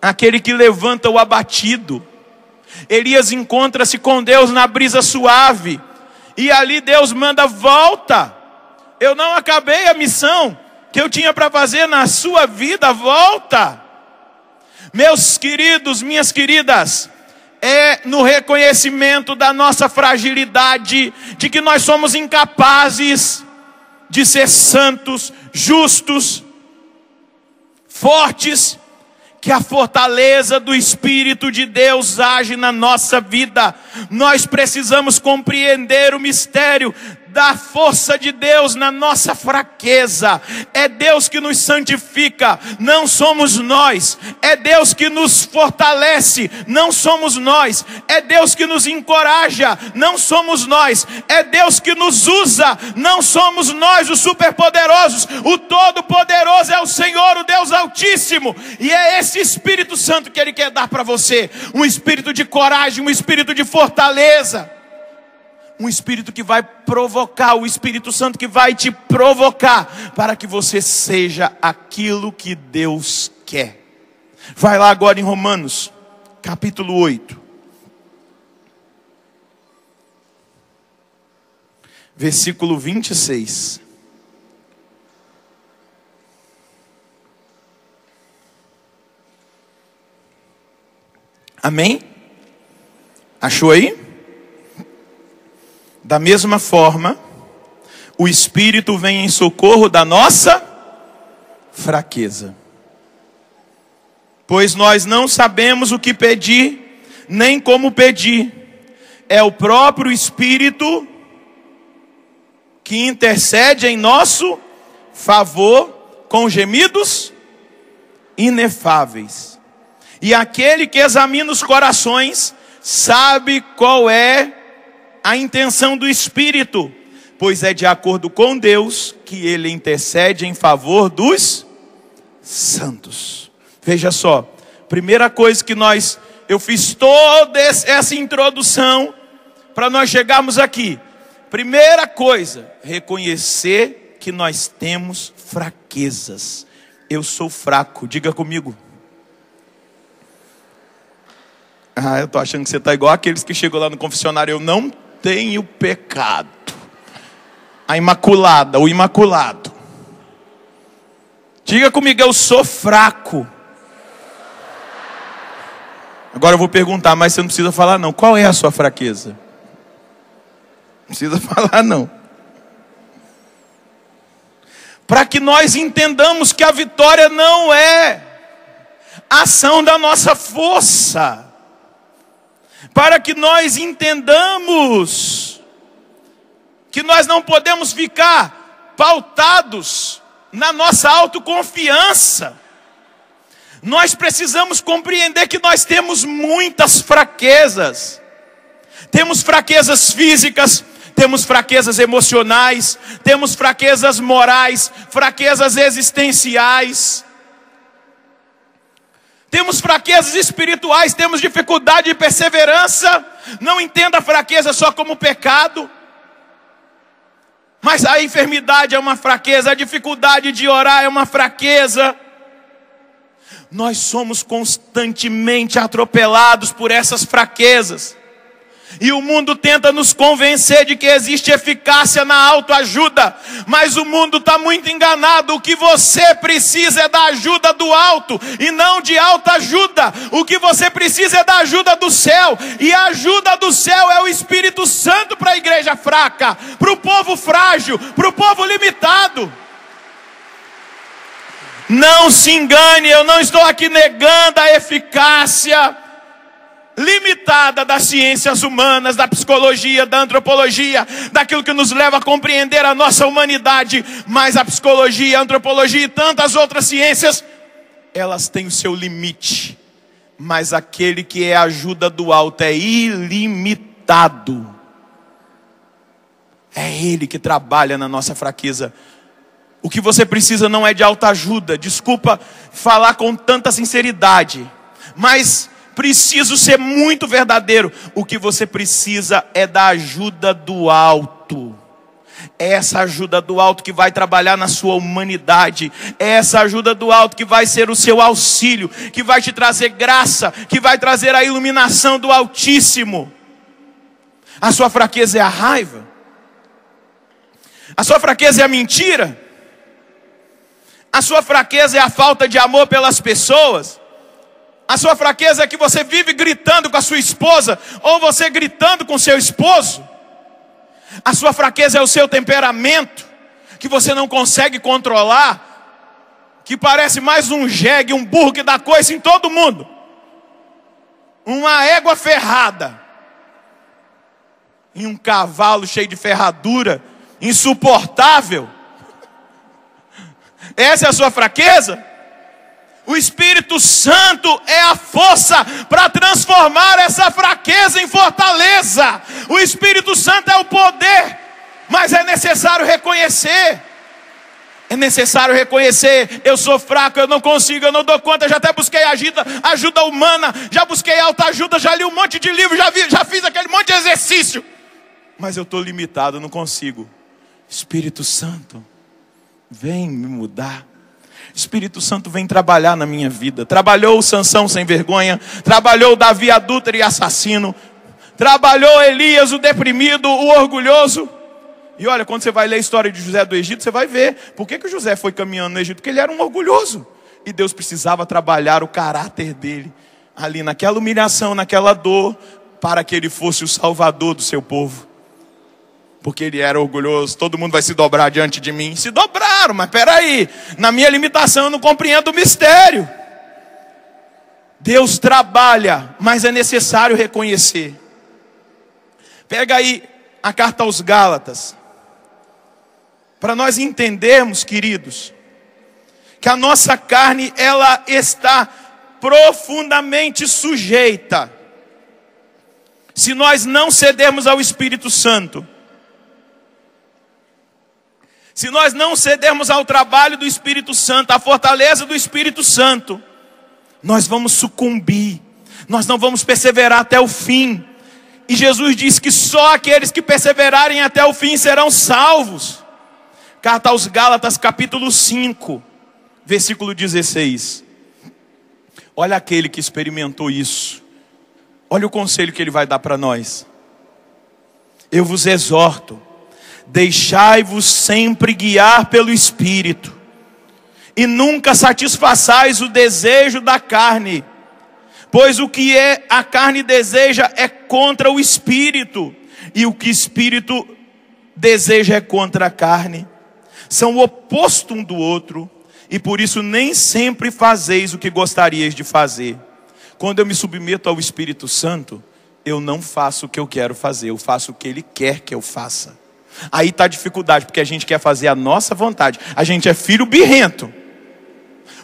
aquele que levanta o abatido. Elias encontra-se com Deus na brisa suave, e ali Deus manda: volta. eu não acabei a missão que eu tinha para fazer na sua vida. Volta. Meus queridos, minhas queridas, é no reconhecimento da nossa fragilidade, de que nós somos incapazes de ser santos, justos, fortes, que a fortaleza do Espírito de Deus age na nossa vida. Nós precisamos compreender o mistério da força de Deus na nossa fraqueza. É Deus que nos santifica, não somos nós. É Deus que nos fortalece, não somos nós. É Deus que nos encoraja, não somos nós. É Deus que nos usa, não somos nós os superpoderosos. O Todo-Poderoso é o Senhor, o Deus Altíssimo. E é esse Espírito Santo que Ele quer dar para você. Um espírito de coragem, um espírito de fortaleza. Um espírito que vai provocar, o Espírito Santo que vai te provocar para que você seja aquilo que Deus quer. Vai lá agora em Romanos, capítulo 8. Versículo 26. Amém? Achou aí? Da mesma forma, o Espírito vem em socorro da nossa fraqueza. Pois nós não sabemos o que pedir, nem como pedir. É o próprio Espírito que intercede em nosso favor com gemidos inefáveis. E aquele que examina os corações sabe qual é a intenção do Espírito, pois é de acordo com Deus que Ele intercede em favor dos santos. Veja só, primeira coisa que eu fiz toda essa introdução para nós chegarmos aqui. Primeira coisa, reconhecer que nós temos fraquezas. Eu sou fraco, diga comigo. Eu estou achando que você está igual aqueles que chegam lá no confessionário. Eu não tenho pecado. A Imaculada, o Imaculado. Diga comigo, eu sou fraco. Agora eu vou perguntar, mas você não precisa falar não. Qual é a sua fraqueza? Não precisa falar não. Para que nós entendamos que a vitória não é ação da nossa força. Para que nós entendamos que nós não podemos ficar pautados na nossa autoconfiança. Nós precisamos compreender que nós temos muitas fraquezas. Temos fraquezas físicas, temos fraquezas emocionais, temos fraquezas morais, fraquezas existenciais. Temos fraquezas espirituais, temos dificuldade de perseverança. Não entenda a fraqueza só como pecado. Mas a enfermidade é uma fraqueza, a dificuldade de orar é uma fraqueza. Nós somos constantemente atropelados por essas fraquezas. E o mundo tenta nos convencer de que existe eficácia na autoajuda. Mas o mundo está muito enganado. O que você precisa é da ajuda do alto e não de autoajuda. O que você precisa é da ajuda do céu. E a ajuda do céu é o Espírito Santo para a igreja fraca, para o povo frágil, para o povo limitado. Não se engane, eu não estou aqui negando a eficácia limitada das ciências humanas, da psicologia, da antropologia, daquilo que nos leva a compreender a nossa humanidade. Mas a psicologia, a antropologia e tantas outras ciências, elas têm o seu limite. Mas aquele que é a ajuda do alto é ilimitado. É Ele que trabalha na nossa fraqueza. O que você precisa não é de autoajuda. Desculpa falar com tanta sinceridade, mas preciso ser muito verdadeiro. O que você precisa é da ajuda do alto. É essa ajuda do alto que vai trabalhar na sua humanidade. É essa ajuda do alto que vai ser o seu auxílio, que vai te trazer graça, que vai trazer a iluminação do Altíssimo. A sua fraqueza é a raiva? A sua fraqueza é a mentira? A sua fraqueza é a falta de amor pelas pessoas? A sua fraqueza é que você vive gritando com a sua esposa, ou você gritando com seu esposo? A sua fraqueza é o seu temperamento, que você não consegue controlar, que parece mais um jegue, um burro que dá coice em todo mundo, uma égua ferrada, e um cavalo cheio de ferradura, insuportável. Essa é a sua fraqueza? O Espírito Santo é a força para transformar essa fraqueza em fortaleza. O Espírito Santo é o poder, mas é necessário reconhecer. É necessário reconhecer: eu sou fraco, eu não consigo, eu não dou conta. Já até busquei ajuda humana, já busquei autoajuda, já li um monte de livro, já fiz aquele monte de exercício, mas eu estou limitado, eu não consigo. Espírito Santo, vem me mudar. Espírito Santo vem trabalhar na minha vida. Trabalhou o Sansão sem vergonha, trabalhou o Davi adúltero e assassino, trabalhou Elias o deprimido, o orgulhoso. E olha, quando você vai ler a história de José do Egito, você vai ver por que José foi caminhando no Egito. Porque ele era um orgulhoso, e Deus precisava trabalhar o caráter dele ali naquela humilhação, naquela dor, para que ele fosse o salvador do seu povo. Porque ele era orgulhoso. Todo mundo vai se dobrar diante de mim. Se dobraram, mas peraí, na minha limitação eu não compreendo o mistério. Deus trabalha, mas é necessário reconhecer. Pega aí a carta aos Gálatas, para nós entendermos, queridos, que a nossa carne, ela está profundamente sujeita. Se nós não cedermos ao Espírito Santo, se nós não cedermos ao trabalho do Espírito Santo, à fortaleza do Espírito Santo, nós vamos sucumbir, nós não vamos perseverar até o fim. E Jesus disse que só aqueles que perseverarem até o fim serão salvos. Carta aos Gálatas, capítulo 5, versículo 16. Olha aquele que experimentou isso. Olha o conselho que ele vai dar para nós. Eu vos exorto: deixai-vos sempre guiar pelo Espírito, e nunca satisfaçais o desejo da carne, pois o que a carne deseja é contra o Espírito, e o que o Espírito deseja é contra a carne. São o oposto um do outro, e por isso nem sempre fazeis o que gostariais de fazer. Quando eu me submeto ao Espírito Santo, eu não faço o que eu quero fazer, eu faço o que Ele quer que eu faça. Aí está a dificuldade, porque a gente quer fazer a nossa vontade. A gente é filho birrento.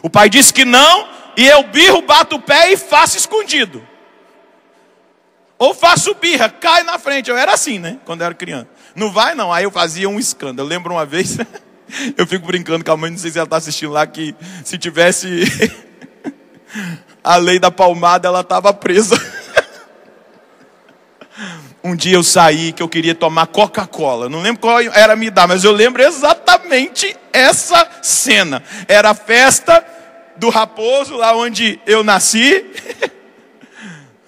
O pai disse que não, e eu birro, bato o pé e faço escondido. Ou faço birra, cai na frente. Eu era assim, né? Quando eu era criança. Não vai não, aí eu fazia um escândalo. Eu lembro uma vez, eu fico brincando com a mãe, não sei se ela está assistindo lá, que se tivesse a lei da palmada, ela estava presa. Um dia eu saí que eu queria tomar Coca-Cola. Não lembro qual era a minha idade, mas eu lembro exatamente essa cena. Era a festa do Raposo, lá onde eu nasci.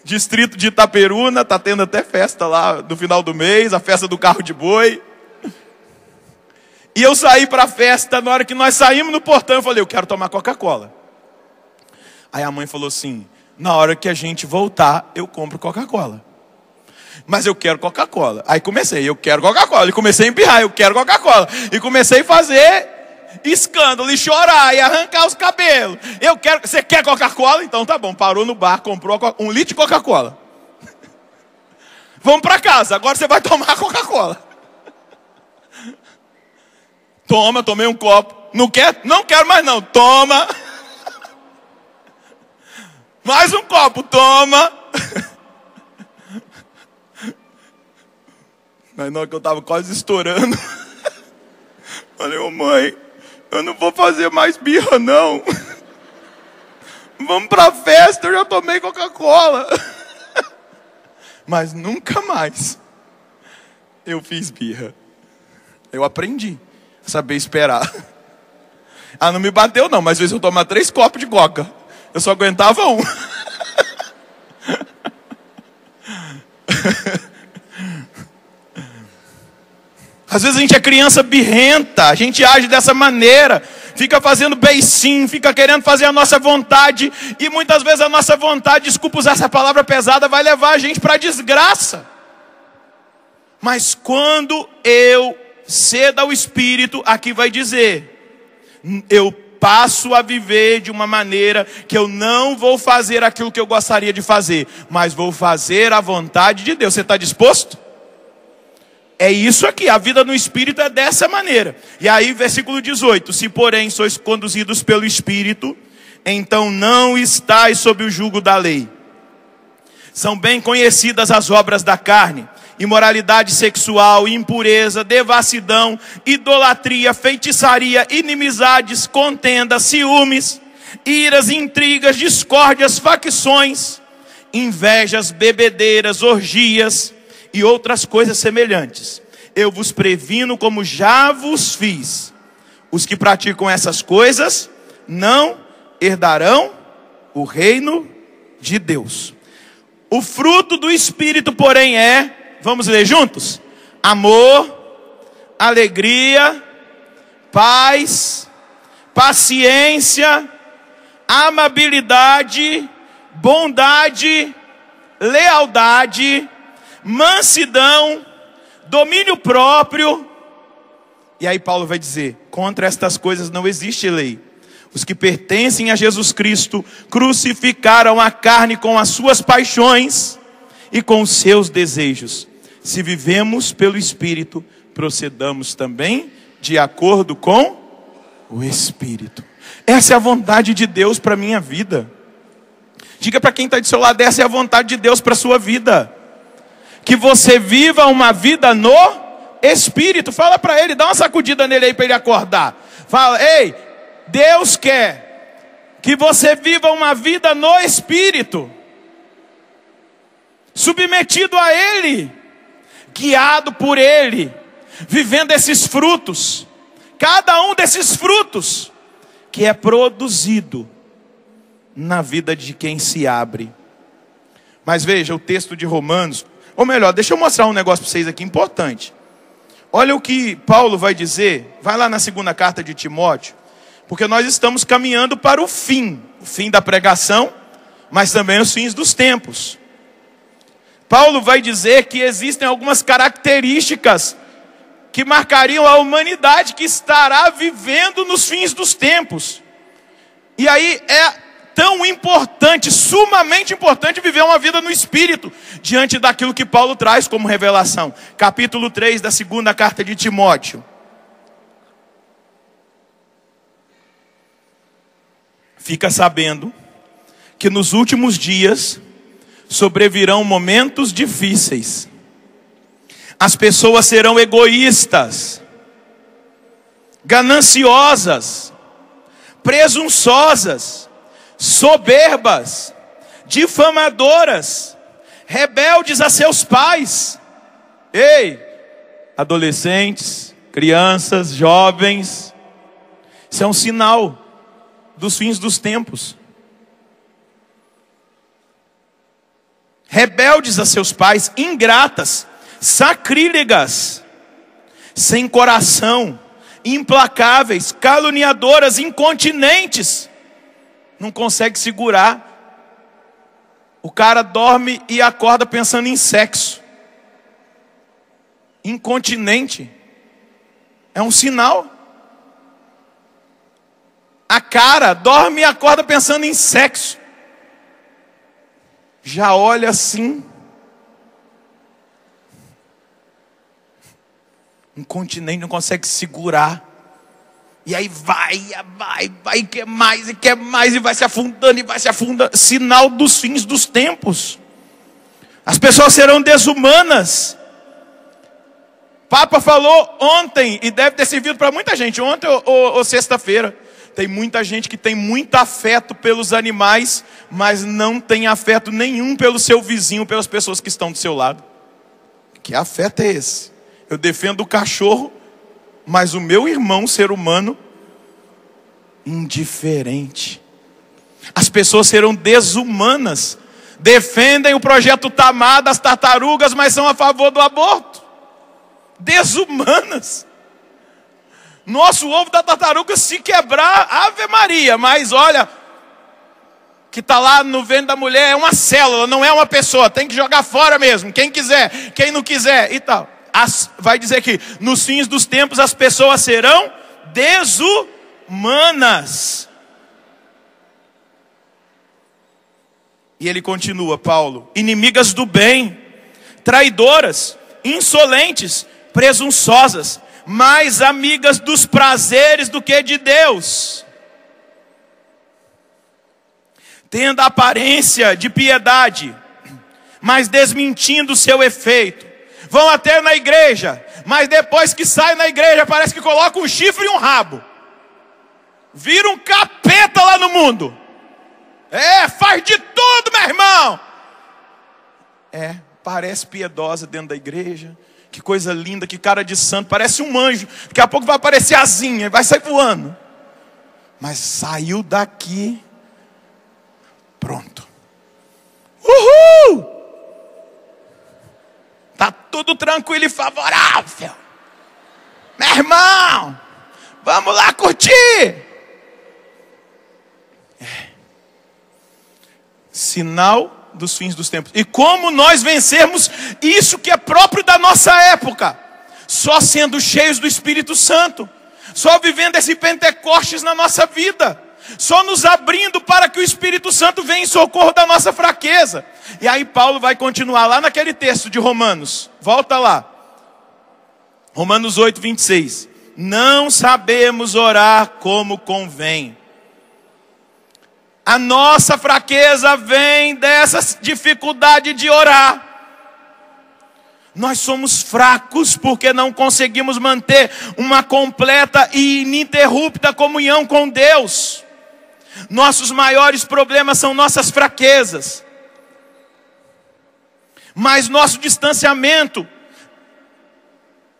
Distrito de Itaperuna, tá tendo até festa lá no final do mês, a festa do carro de boi. E eu saí para a festa, na hora que nós saímos no portão, eu falei: eu quero tomar Coca-Cola. Aí a mãe falou assim: na hora que a gente voltar, eu compro Coca-Cola. Mas eu quero Coca-Cola. Aí comecei: eu quero Coca-Cola. E comecei a empurrar: eu quero Coca-Cola. E comecei a fazer escândalo, e chorar, e arrancar os cabelos. Eu quero. Você quer Coca-Cola? Então tá bom. Parou no bar, comprou 1 litro de Coca-Cola. Vamos para casa, agora você vai tomar Coca-Cola. Toma, tomei um copo. Não quer? Não quero mais não. Toma. Mais um copo, toma. Mas na hora que eu estava quase estourando, falei: ô mãe, eu não vou fazer mais birra não. Vamos pra festa, eu já tomei Coca-Cola. Mas nunca mais eu fiz birra. Eu aprendi a saber esperar. Ah, não me bateu não, mas às vezes eu tomar 3 copos de Coca, eu só aguentava 1. Às vezes a gente é criança birrenta, a gente age dessa maneira, fica fazendo beicinho, fica querendo fazer a nossa vontade, e muitas vezes a nossa vontade, desculpa usar essa palavra pesada, vai levar a gente para a desgraça. Mas quando eu cedo ao Espírito, aqui vai dizer, eu passo a viver de uma maneira que eu não vou fazer aquilo que eu gostaria de fazer, mas vou fazer a vontade de Deus. Você está disposto? É isso aqui, a vida no Espírito é dessa maneira. E aí, versículo 18: se porém sois conduzidos pelo Espírito, então não estáis sob o jugo da lei. São bem conhecidas as obras da carne: imoralidade sexual, impureza, devassidão, idolatria, feitiçaria, inimizades, contendas, ciúmes, iras, intrigas, discórdias, facções, invejas, bebedeiras, orgias e outras coisas semelhantes. Eu vos previno, como já vos fiz. Os que praticam essas coisas não herdarão o reino de Deus. O fruto do Espírito, porém, é, vamos ler juntos? Amor, alegria, paz, paciência, amabilidade, bondade, lealdade, mansidão, domínio próprio. E aí Paulo vai dizer, contra estas coisas não existe lei. Os que pertencem a Jesus Cristo crucificaram a carne com as suas paixões e com os seus desejos. Se vivemos pelo Espírito, procedamos também de acordo com o Espírito. Essa é a vontade de Deus para a minha vida. Diga para quem está do seu lado, essa é a vontade de Deus para a sua vida. Que você viva uma vida no Espírito. Fala para ele, dá uma sacudida nele aí para ele acordar. Fala, ei, Deus quer que você viva uma vida no Espírito, submetido a Ele, guiado por Ele, vivendo esses frutos, cada um desses frutos que é produzido na vida de quem se abre. Mas veja o texto de Romanos, ou melhor, deixa eu mostrar um negócio para vocês aqui importante. Olha o que Paulo vai dizer, vai lá na segunda carta de Timóteo, porque nós estamos caminhando para o fim da pregação, mas também os fins dos tempos. Paulo vai dizer que existem algumas características que marcariam a humanidade que estará vivendo nos fins dos tempos. E aí é tão importante, sumamente importante, viver uma vida no Espírito, diante daquilo que Paulo traz como revelação. Capítulo 3 da segunda carta de Timóteo. Fica sabendo que nos últimos dias sobrevirão momentos difíceis. As pessoas serão egoístas, gananciosas, presunçosas, soberbas, difamadoras, rebeldes a seus pais. Ei, adolescentes, crianças, jovens, isso é um sinal dos fins dos tempos. Rebeldes a seus pais, ingratas, sacrílegas, sem coração, implacáveis, caluniadoras, incontinentes. Não consegue segurar. O cara dorme e acorda pensando em sexo. Incontinente. É um sinal. A cara dorme e acorda pensando em sexo. Já olha assim. Incontinente, não consegue segurar. E aí vai, quer mais, e vai se afundando, Sinal dos fins dos tempos. As pessoas serão desumanas. Papa falou ontem, e deve ter servido para muita gente, ontem ou sexta-feira. Tem muita gente que tem muito afeto pelos animais, mas não tem afeto nenhum pelo seu vizinho, pelas pessoas que estão do seu lado. Que afeto é esse? Eu defendo o cachorro, mas o meu irmão, ser humano, indiferente. As pessoas serão desumanas. Defendem o projeto Tamar das tartarugas, mas são a favor do aborto. desumanas. Nosso ovo da tartaruga, se quebrar, Ave Maria. Mas olha, que está lá no ventre da mulher é uma célula, não é uma pessoa. Tem que jogar fora mesmo, quem quiser, quem não quiser e tal. Vai dizer que nos fins dos tempos as pessoas serão desumanas. E ele continua, Paulo: inimigas do bem, traidoras, insolentes, presunçosas, mais amigas dos prazeres do que de Deus, tendo a aparência de piedade, mas desmentindo o seu efeito. Vão até na igreja, mas depois que saem na igreja parece que colocam um chifre e um rabo. Vira um capeta lá no mundo. Faz de tudo, meu irmão. Parece piedosa dentro da igreja. Que coisa linda, que cara de santo. Parece um anjo. Daqui a pouco vai aparecer asinha, vai sair voando. Mas saiu daqui, pronto. Uhul! Tá tudo tranquilo e favorável. Meu irmão, vamos lá curtir. Sinal dos fins dos tempos. E como nós vencermos isso que é próprio da nossa época? Só sendo cheios do Espírito Santo. Só vivendo esse Pentecostes na nossa vida. Só nos abrindo para que o Espírito Santo venha em socorro da nossa fraqueza. E aí Paulo vai continuar lá naquele texto de Romanos. Volta lá. Romanos 8, 26. Não sabemos orar como convém. A nossa fraqueza vem dessa dificuldade de orar. Nós somos fracos porque não conseguimos manter uma completa e ininterrupta comunhão com Deus. Nossos maiores problemas são nossas fraquezas. Mas nosso distanciamento,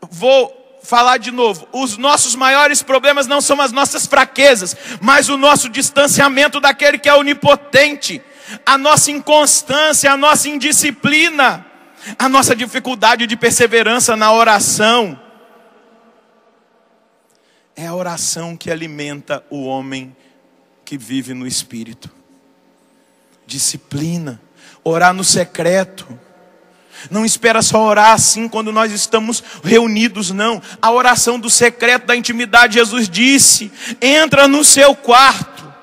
vou falar de novo, os nossos maiores problemas não são as nossas fraquezas, mas o nosso distanciamento daquele que é onipotente, a nossa inconstância, a nossa indisciplina, a nossa dificuldade de perseverança na oração. É a oração que alimenta o homem que vive no Espírito. Disciplina, orar no secreto. Não espera só orar assim quando nós estamos reunidos, não. A oração do secreto, da intimidade, Jesus disse: entra no seu quarto.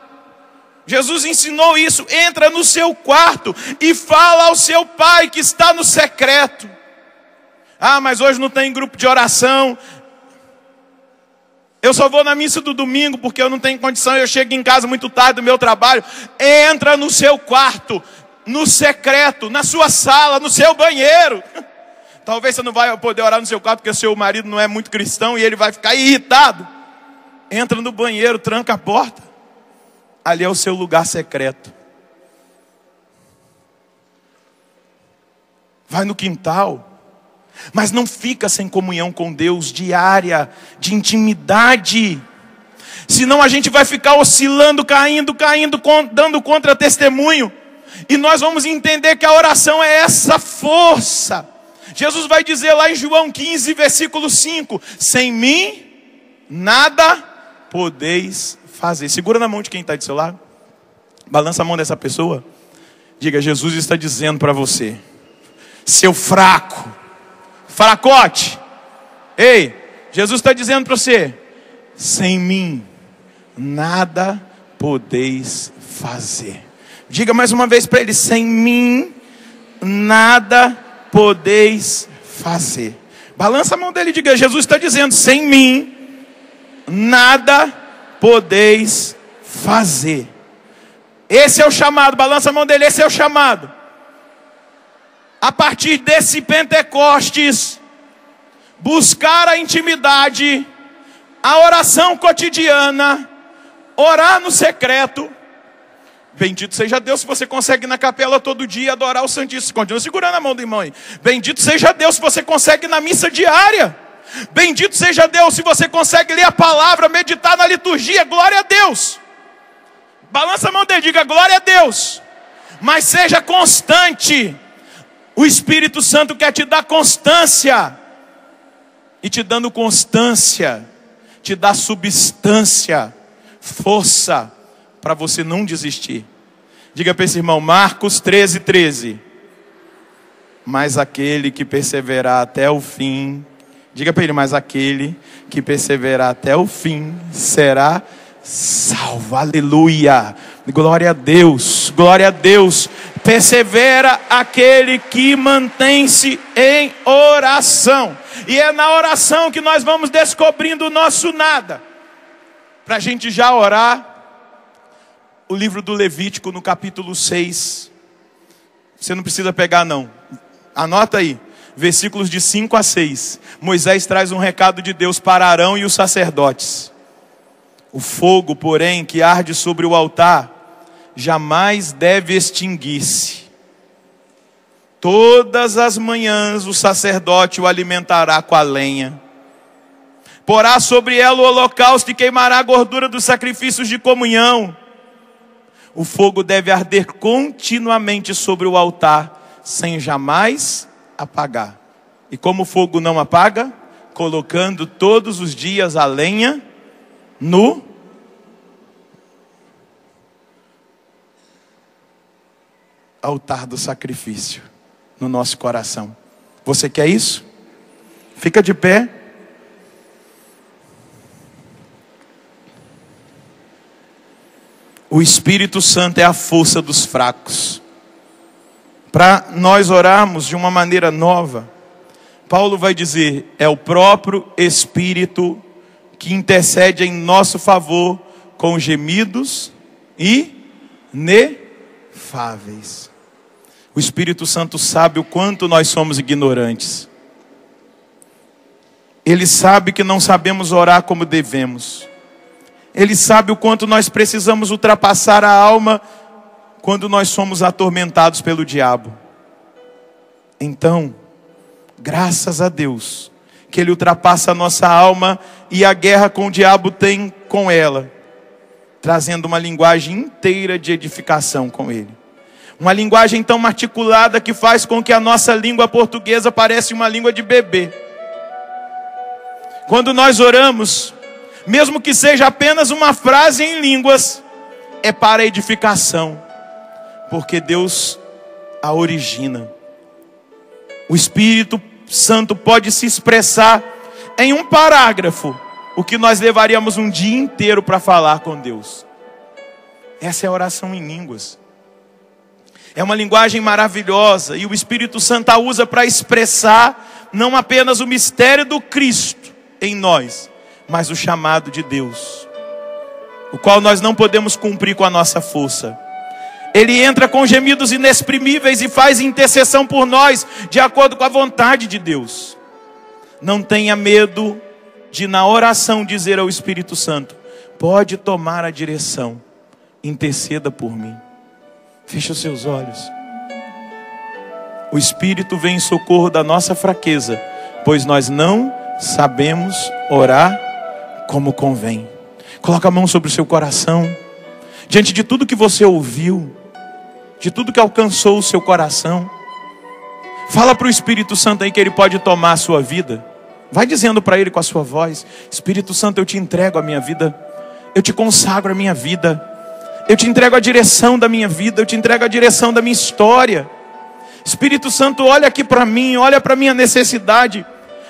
Jesus ensinou isso: entra no seu quarto e fala ao seu pai que está no secreto. Mas hoje não tem grupo de oração. Eu só vou na missa do domingo porque eu não tenho condição, eu chego em casa muito tarde do meu trabalho. Entra no seu quarto, no secreto, na sua sala, no seu banheiro. Talvez você não vai poder orar no seu quarto porque seu marido não é muito cristão e ele vai ficar irritado. Entra no banheiro, tranca a porta. Ali é o seu lugar secreto. Vai no quintal. Mas não fica sem comunhão com Deus diária, de intimidade. Senão a gente vai ficar oscilando, caindo, dando contra-testemunho. E nós vamos entender que a oração é essa força. Jesus vai dizer lá em João 15, versículo 5: sem mim, nada podeis fazer. Segura na mão de quem está do seu lado. Balança a mão dessa pessoa. Diga: Jesus está dizendo para você, seu fraco, fracote. Ei, Jesus está dizendo para você: sem mim, nada podeis fazer. Diga mais uma vez para ele: sem mim, nada podeis fazer. Balança a mão dele e diga: Jesus está dizendo, sem mim, nada podeis fazer. Esse é o chamado. Balança a mão dele, esse é o chamado. A partir desse Pentecostes, buscar a intimidade, a oração cotidiana, orar no secreto. Bendito seja Deus se você consegue ir na capela todo dia adorar o Santíssimo. Continua segurando a mão do irmão aí. Bendito seja Deus se você consegue ir na missa diária. Bendito seja Deus se você consegue ler a palavra, meditar na liturgia. Glória a Deus. Balança a mão dele, diga glória a Deus. Mas seja constante. O Espírito Santo quer te dar constância. e te dando constância, te dá substância, força para você não desistir. Diga para esse irmão, Marcos 13:13. Mas aquele que perseverar até o fim, diga para ele, mas aquele que perseverar até o fim será salvo. Aleluia, glória a Deus, glória a Deus. Persevera aquele que mantém-se em oração. E é na oração que nós vamos descobrindo o nosso nada. Para a gente já orar, o livro do Levítico no capítulo 6. Você não precisa pegar não. Anota aí. Versículos de 5 a 6. Moisés traz um recado de Deus para Arão e os sacerdotes. O fogo, porém, que arde sobre o altar, jamais deve extinguir-se. Todas as manhãs o sacerdote o alimentará com a lenha. Porá sobre ela o holocausto e queimará a gordura dos sacrifícios de comunhão. O fogo deve arder continuamente sobre o altar, sem jamais apagar. E como o fogo não apaga? Colocando todos os dias a lenha no altar do sacrifício, no nosso coração. Você quer isso? Fica de pé. O Espírito Santo é a força dos fracos. Para nós orarmos de uma maneira nova, Paulo vai dizer, é o próprio Espírito que intercede em nosso favor com gemidos inefáveis. O Espírito Santo sabe o quanto nós somos ignorantes. Ele sabe que não sabemos orar como devemos. Ele sabe o quanto nós precisamos ultrapassar a alma quando nós somos atormentados pelo diabo. Então, graças a Deus, que Ele ultrapassa a nossa alma e a guerra com o diabo tem com ela, trazendo uma linguagem inteira de edificação com Ele. Uma linguagem tão articulada que faz com que a nossa língua portuguesa pareça uma língua de bebê. Quando nós oramos, mesmo que seja apenas uma frase em línguas, é para edificação, porque Deus a origina. O Espírito Santo pode se expressar em um parágrafo, o que nós levaríamos um dia inteiro para falar com Deus. Essa é a oração em línguas. É uma linguagem maravilhosa, e o Espírito Santo a usa para expressar não apenas o mistério do Cristo em nós, mas o chamado de Deus, o qual nós não podemos cumprir com a nossa força. Ele entra com gemidos inexprimíveis e faz intercessão por nós, de acordo com a vontade de Deus. Não tenha medo de, na oração, dizer ao Espírito Santo, pode tomar a direção, interceda por mim. Feche os seus olhos. O Espírito vem em socorro da nossa fraqueza, pois nós não sabemos orar como convém. Coloca a mão sobre o seu coração. Diante de tudo que você ouviu, de tudo que alcançou o seu coração, fala para o Espírito Santo aí que Ele pode tomar a sua vida. Vai dizendo para Ele com a sua voz, Espírito Santo, eu te entrego a minha vida. Eu te consagro a minha vida. Eu te entrego a direção da minha vida. Eu te entrego a direção da minha história. Espírito Santo, olha aqui para mim, olha para a minha necessidade.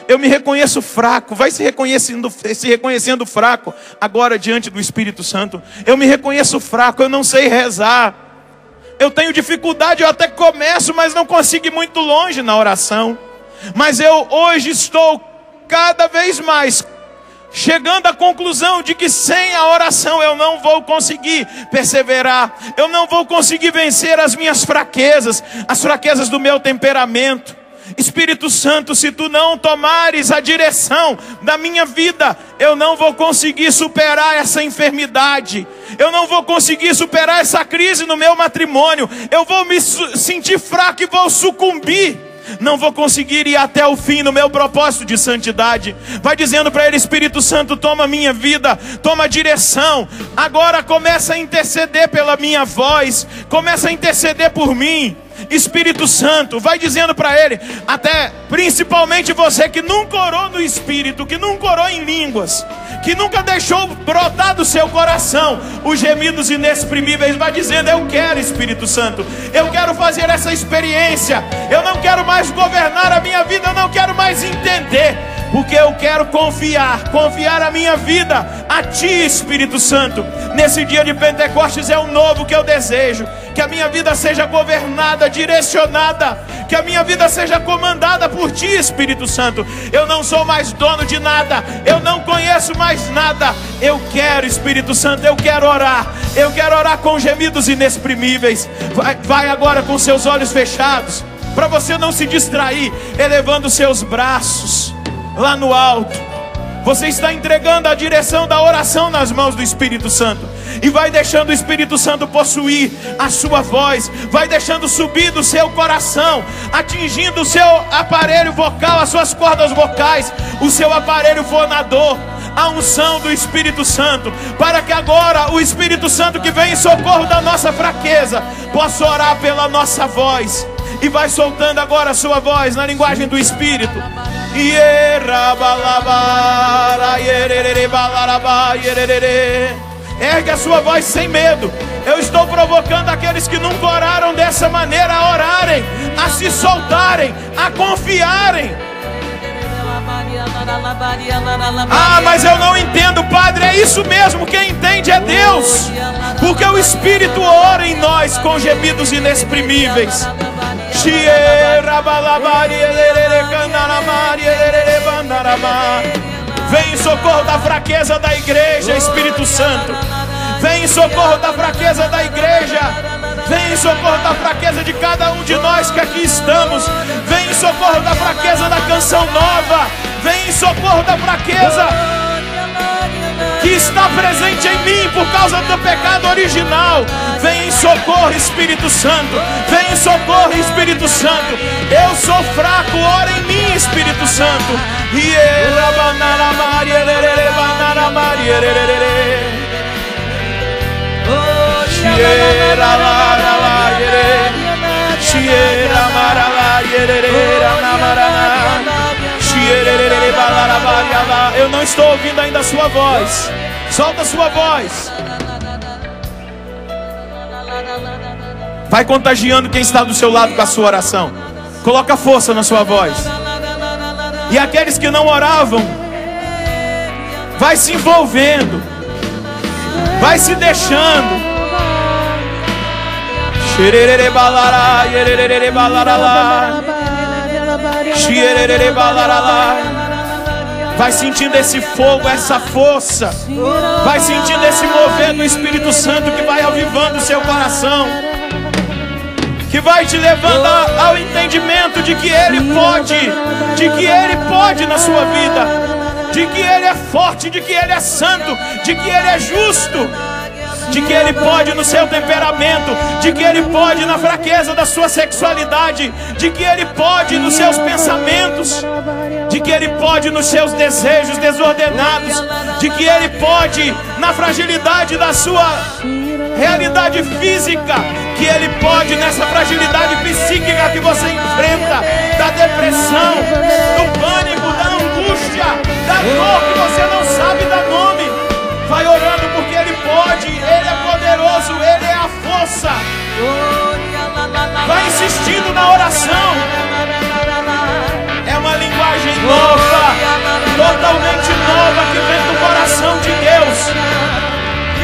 Eu me reconheço fraco. Vai se reconhecendo fraco agora diante do Espírito Santo. Eu me reconheço fraco, eu não sei rezar. Eu tenho dificuldade, eu até começo, mas não consigo ir muito longe na oração. Mas eu hoje estou cada vez mais chegando à conclusão de que sem a oração eu não vou conseguir perseverar. Eu não vou conseguir vencer as minhas fraquezas, as fraquezas do meu temperamento. Espírito Santo, se tu não tomares a direção da minha vida, eu não vou conseguir superar essa enfermidade. Eu não vou conseguir superar essa crise no meu matrimônio. Eu vou me sentir fraco e vou sucumbir. Não vou conseguir ir até o fim no meu propósito de santidade. Vai dizendo para Ele, Espírito Santo, toma a minha vida, toma a direção. Agora começa a interceder pela minha voz, começa a interceder por mim. Espírito Santo, vai dizendo para ele, até principalmente você que nunca orou no Espírito, que nunca orou em línguas, que nunca deixou brotar do seu coração os gemidos inexprimíveis, vai dizendo: eu quero, Espírito Santo, eu quero fazer essa experiência, eu não quero mais governar a minha vida, eu não quero mais entender, porque eu quero confiar a minha vida a Ti, Espírito Santo. Nesse dia de Pentecostes é o novo que eu desejo, que a minha vida seja governada, direcionada, que a minha vida seja comandada por Ti, Espírito Santo. Eu não sou mais dono de nada, eu não conheço mais nada. Eu quero, Espírito Santo, eu quero orar com gemidos inexprimíveis. Vai agora com seus olhos fechados, para você não se distrair, elevando seus braços lá no alto. Você está entregando a direção da oração nas mãos do Espírito Santo, e vai deixando o Espírito Santo possuir a sua voz, vai deixando subir do seu coração, atingindo o seu aparelho vocal, as suas cordas vocais, o seu aparelho fonador, a unção do Espírito Santo, para que agora o Espírito Santo, que vem em socorro da nossa fraqueza, possa orar pela nossa voz. E vai soltando agora a sua voz na linguagem do Espírito. Ergue a sua voz sem medo. Eu estou provocando aqueles que nunca oraram dessa maneira a orarem, a se soltarem, a confiarem. Ah, mas eu não entendo, Padre. É isso mesmo, quem entende é Deus, porque o Espírito ora em nós com gemidos inexprimíveis. Vem em socorro da fraqueza da igreja, Espírito Santo. Vem em socorro da fraqueza da igreja. Vem em socorro da fraqueza de cada um de nós que aqui estamos. Vem em socorro da fraqueza da canção nova. Vem em socorro da fraqueza que está presente em mim por causa do pecado original. Vem em socorro, Espírito Santo. Vem em socorro, Espírito Santo. Eu sou fraco, ora em mim, Espírito Santo. Eu não estou ouvindo ainda a sua voz. Solta a sua voz. Vai contagiando quem está do seu lado com a sua oração. Coloca força na sua voz. E aqueles que não oravam, vai se envolvendo, vai se deixando. Vai sentindo esse fogo, essa força. Vai sentindo esse mover do Espírito Santo que vai avivando o seu coração, que vai te levando ao entendimento de que Ele pode na sua vida, de que Ele é forte, de que Ele é santo, de que Ele é justo, de que Ele pode no seu temperamento, de que Ele pode na fraqueza da sua sexualidade, de que Ele pode nos seus pensamentos, de que Ele pode nos seus desejos desordenados, de que Ele pode na fragilidade da sua realidade física, que Ele pode nessa fragilidade psíquica que você enfrenta, da depressão, do pânico, da angústia, da dor que você não sabe dar nome. Vai orando porque Ele pode, Ele é poderoso, Ele é a força. Vai insistindo na oração. É uma linguagem nova, totalmente nova, que vem do coração de Deus,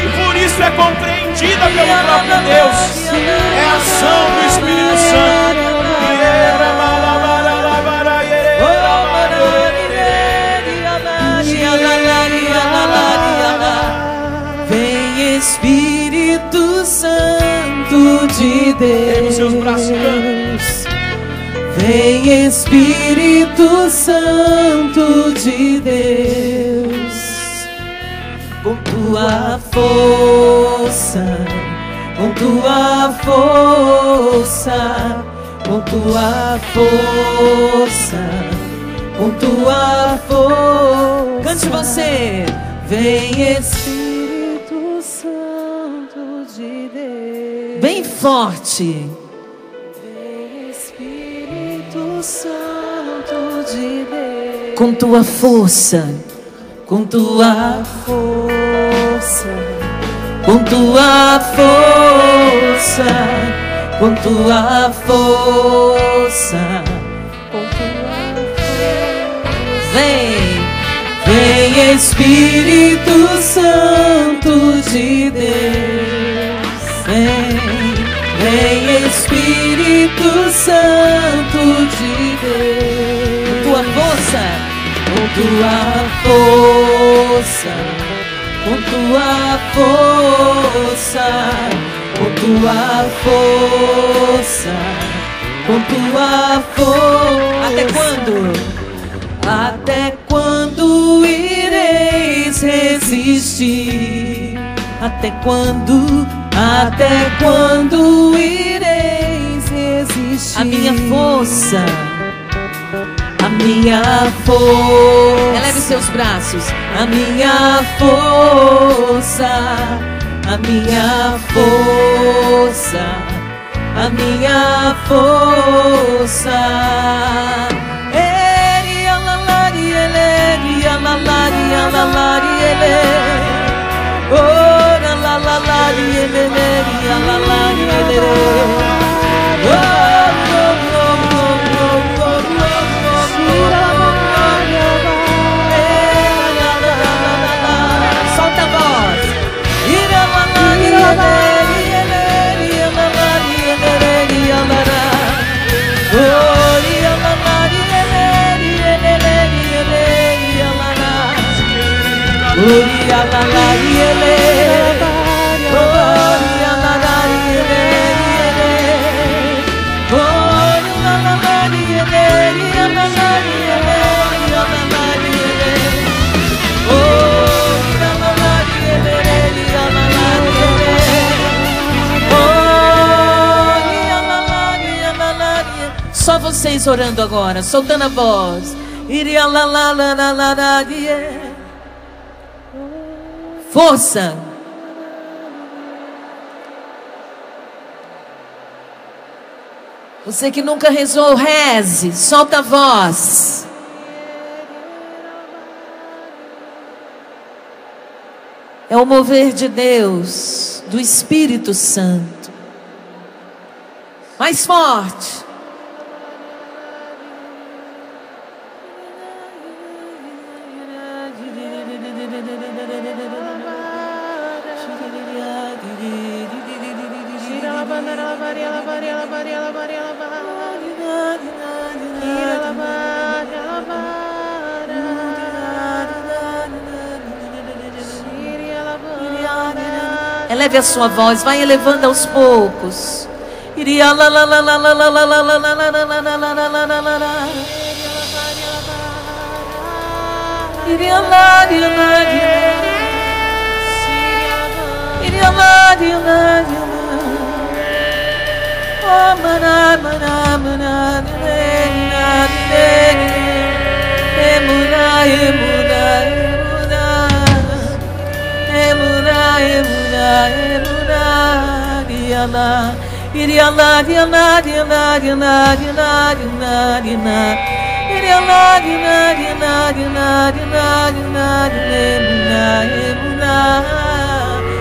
e por isso é compreendida pelo próprio Deus. É a ação do Espírito Santo. Vem Espírito Santo de Deus. Seus braços, canta. Vem Espírito Santo de Deus, com tua força, com tua força, com tua força, com tua força. Cante você. Vem Espírito Santo de Deus. Bem forte. Santo de Deus. Com tua força, com tua força, com tua força, com tua força. Vem, vem Espírito Santo de Deus. Vem, vem Espírito Santo de Deus. Com tua força, com tua força, com tua força, com tua força, com tua força. Até quando? Até quando ireis resistir? Até quando? Até quando ireis resistir? A minha força, a minha força. Eleve seus braços. A minha força, a minha força, a minha força. Solta a voz. Só vocês orando agora, soltando a voz. Força. Você que nunca rezou, reze, solta a voz. É o mover de Deus, do Espírito Santo. Mais forte. Eleve a sua voz, vai elevando aos poucos.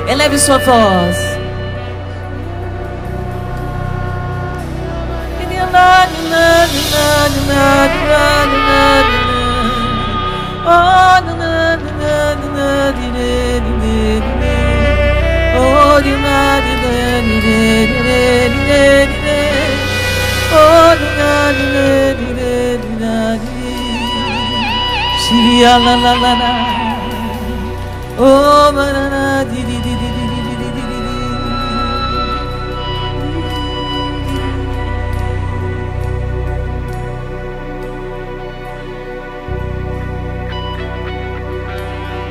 Eleve sua voz.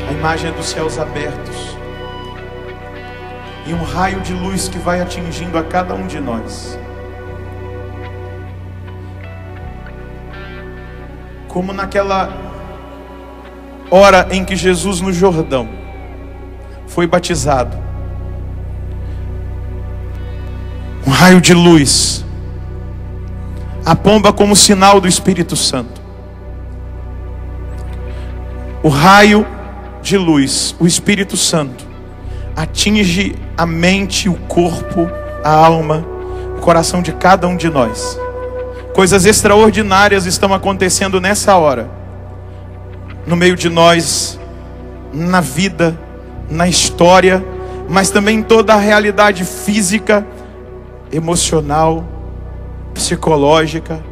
A imagem é dos céus abertos e um raio de luz que vai atingindo a cada um de nós. Como naquela hora em que Jesus no Jordão foi batizado, um raio de luz A pomba como sinal do Espírito Santo. O raio de luz, o Espírito Santo, atinge a mente, o corpo, a alma, o coração de cada um de nós. Coisas extraordinárias estão acontecendo nessa hora, no meio de nós, na vida, na história, mas também em toda a realidade física, emocional, psicológica.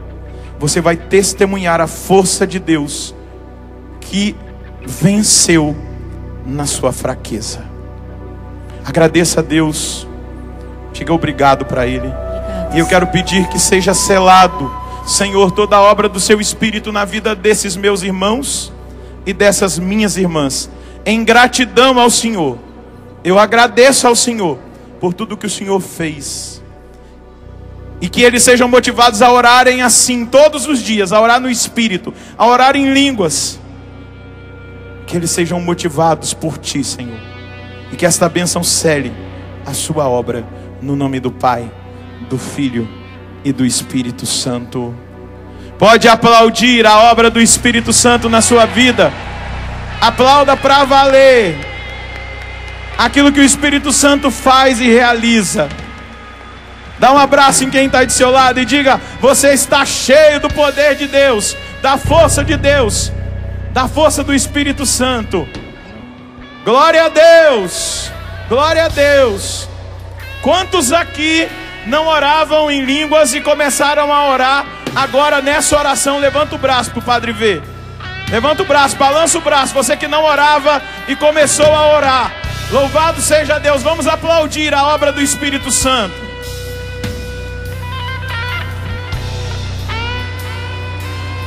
Você vai testemunhar a força de Deus que venceu na sua fraqueza. Agradeça a Deus, diga obrigado para Ele. E eu quero pedir que seja selado, Senhor, toda a obra do Seu Espírito na vida desses meus irmãos e dessas minhas irmãs. Em gratidão ao Senhor, eu agradeço ao Senhor por tudo que o Senhor fez. E que eles sejam motivados a orarem assim todos os dias, a orar no Espírito, a orar em línguas. Que eles sejam motivados por Ti, Senhor. E que esta bênção cele a Sua obra, no nome do Pai, do Filho e do Espírito Santo. Pode aplaudir a obra do Espírito Santo na sua vida. Aplauda para valer aquilo que o Espírito Santo faz e realiza. Dá um abraço em quem está de seu lado e diga: você está cheio do poder de Deus, da força de Deus, da força do Espírito Santo. Glória a Deus, glória a Deus. Quantos aqui não oravam em línguas e começaram a orar agora nessa oração? Levanta o braço para o Padre ver. Levanta o braço, balança o braço. Você que não orava e começou a orar. Louvado seja Deus. Vamos aplaudir a obra do Espírito Santo.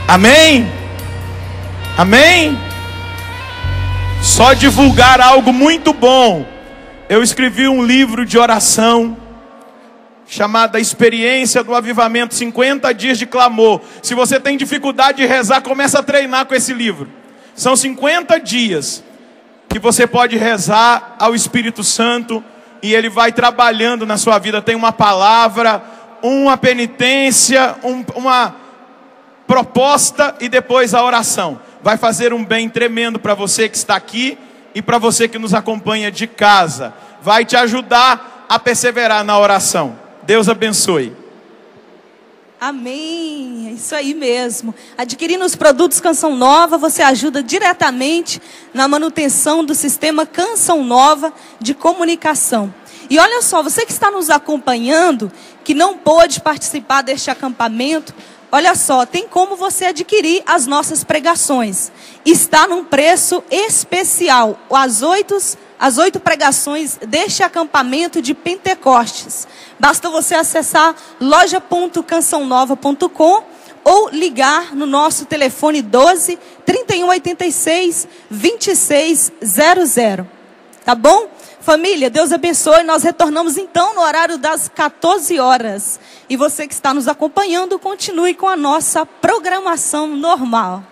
Amém? Amém? Só divulgar algo muito bom. Eu escrevi um livro de oração chamado Experiência do Avivamento, 50 dias de clamor. Se você tem dificuldade de rezar, começa a treinar com esse livro. São 50 dias que você pode rezar ao Espírito Santo e Ele vai trabalhando na sua vida. Tem uma palavra, uma penitência, uma proposta e depois a oração. Vai fazer um bem tremendo para você que está aqui e para você que nos acompanha de casa. Vai te ajudar a perseverar na oração. Deus abençoe. Amém, é isso aí mesmo. Adquirindo os produtos Canção Nova, você ajuda diretamente na manutenção do sistema Canção Nova de comunicação. E olha só, você que está nos acompanhando, que não pôde participar deste acampamento, olha só, tem como você adquirir as nossas pregações. Está num preço especial, as 8 pregações deste acampamento de Pentecostes. Basta você acessar loja.cançãonova.com ou ligar no nosso telefone 12 3186 2600. Tá bom? Família, Deus abençoe. Nós retornamos então no horário das 14 horas. E você que está nos acompanhando, continue com a nossa programação normal.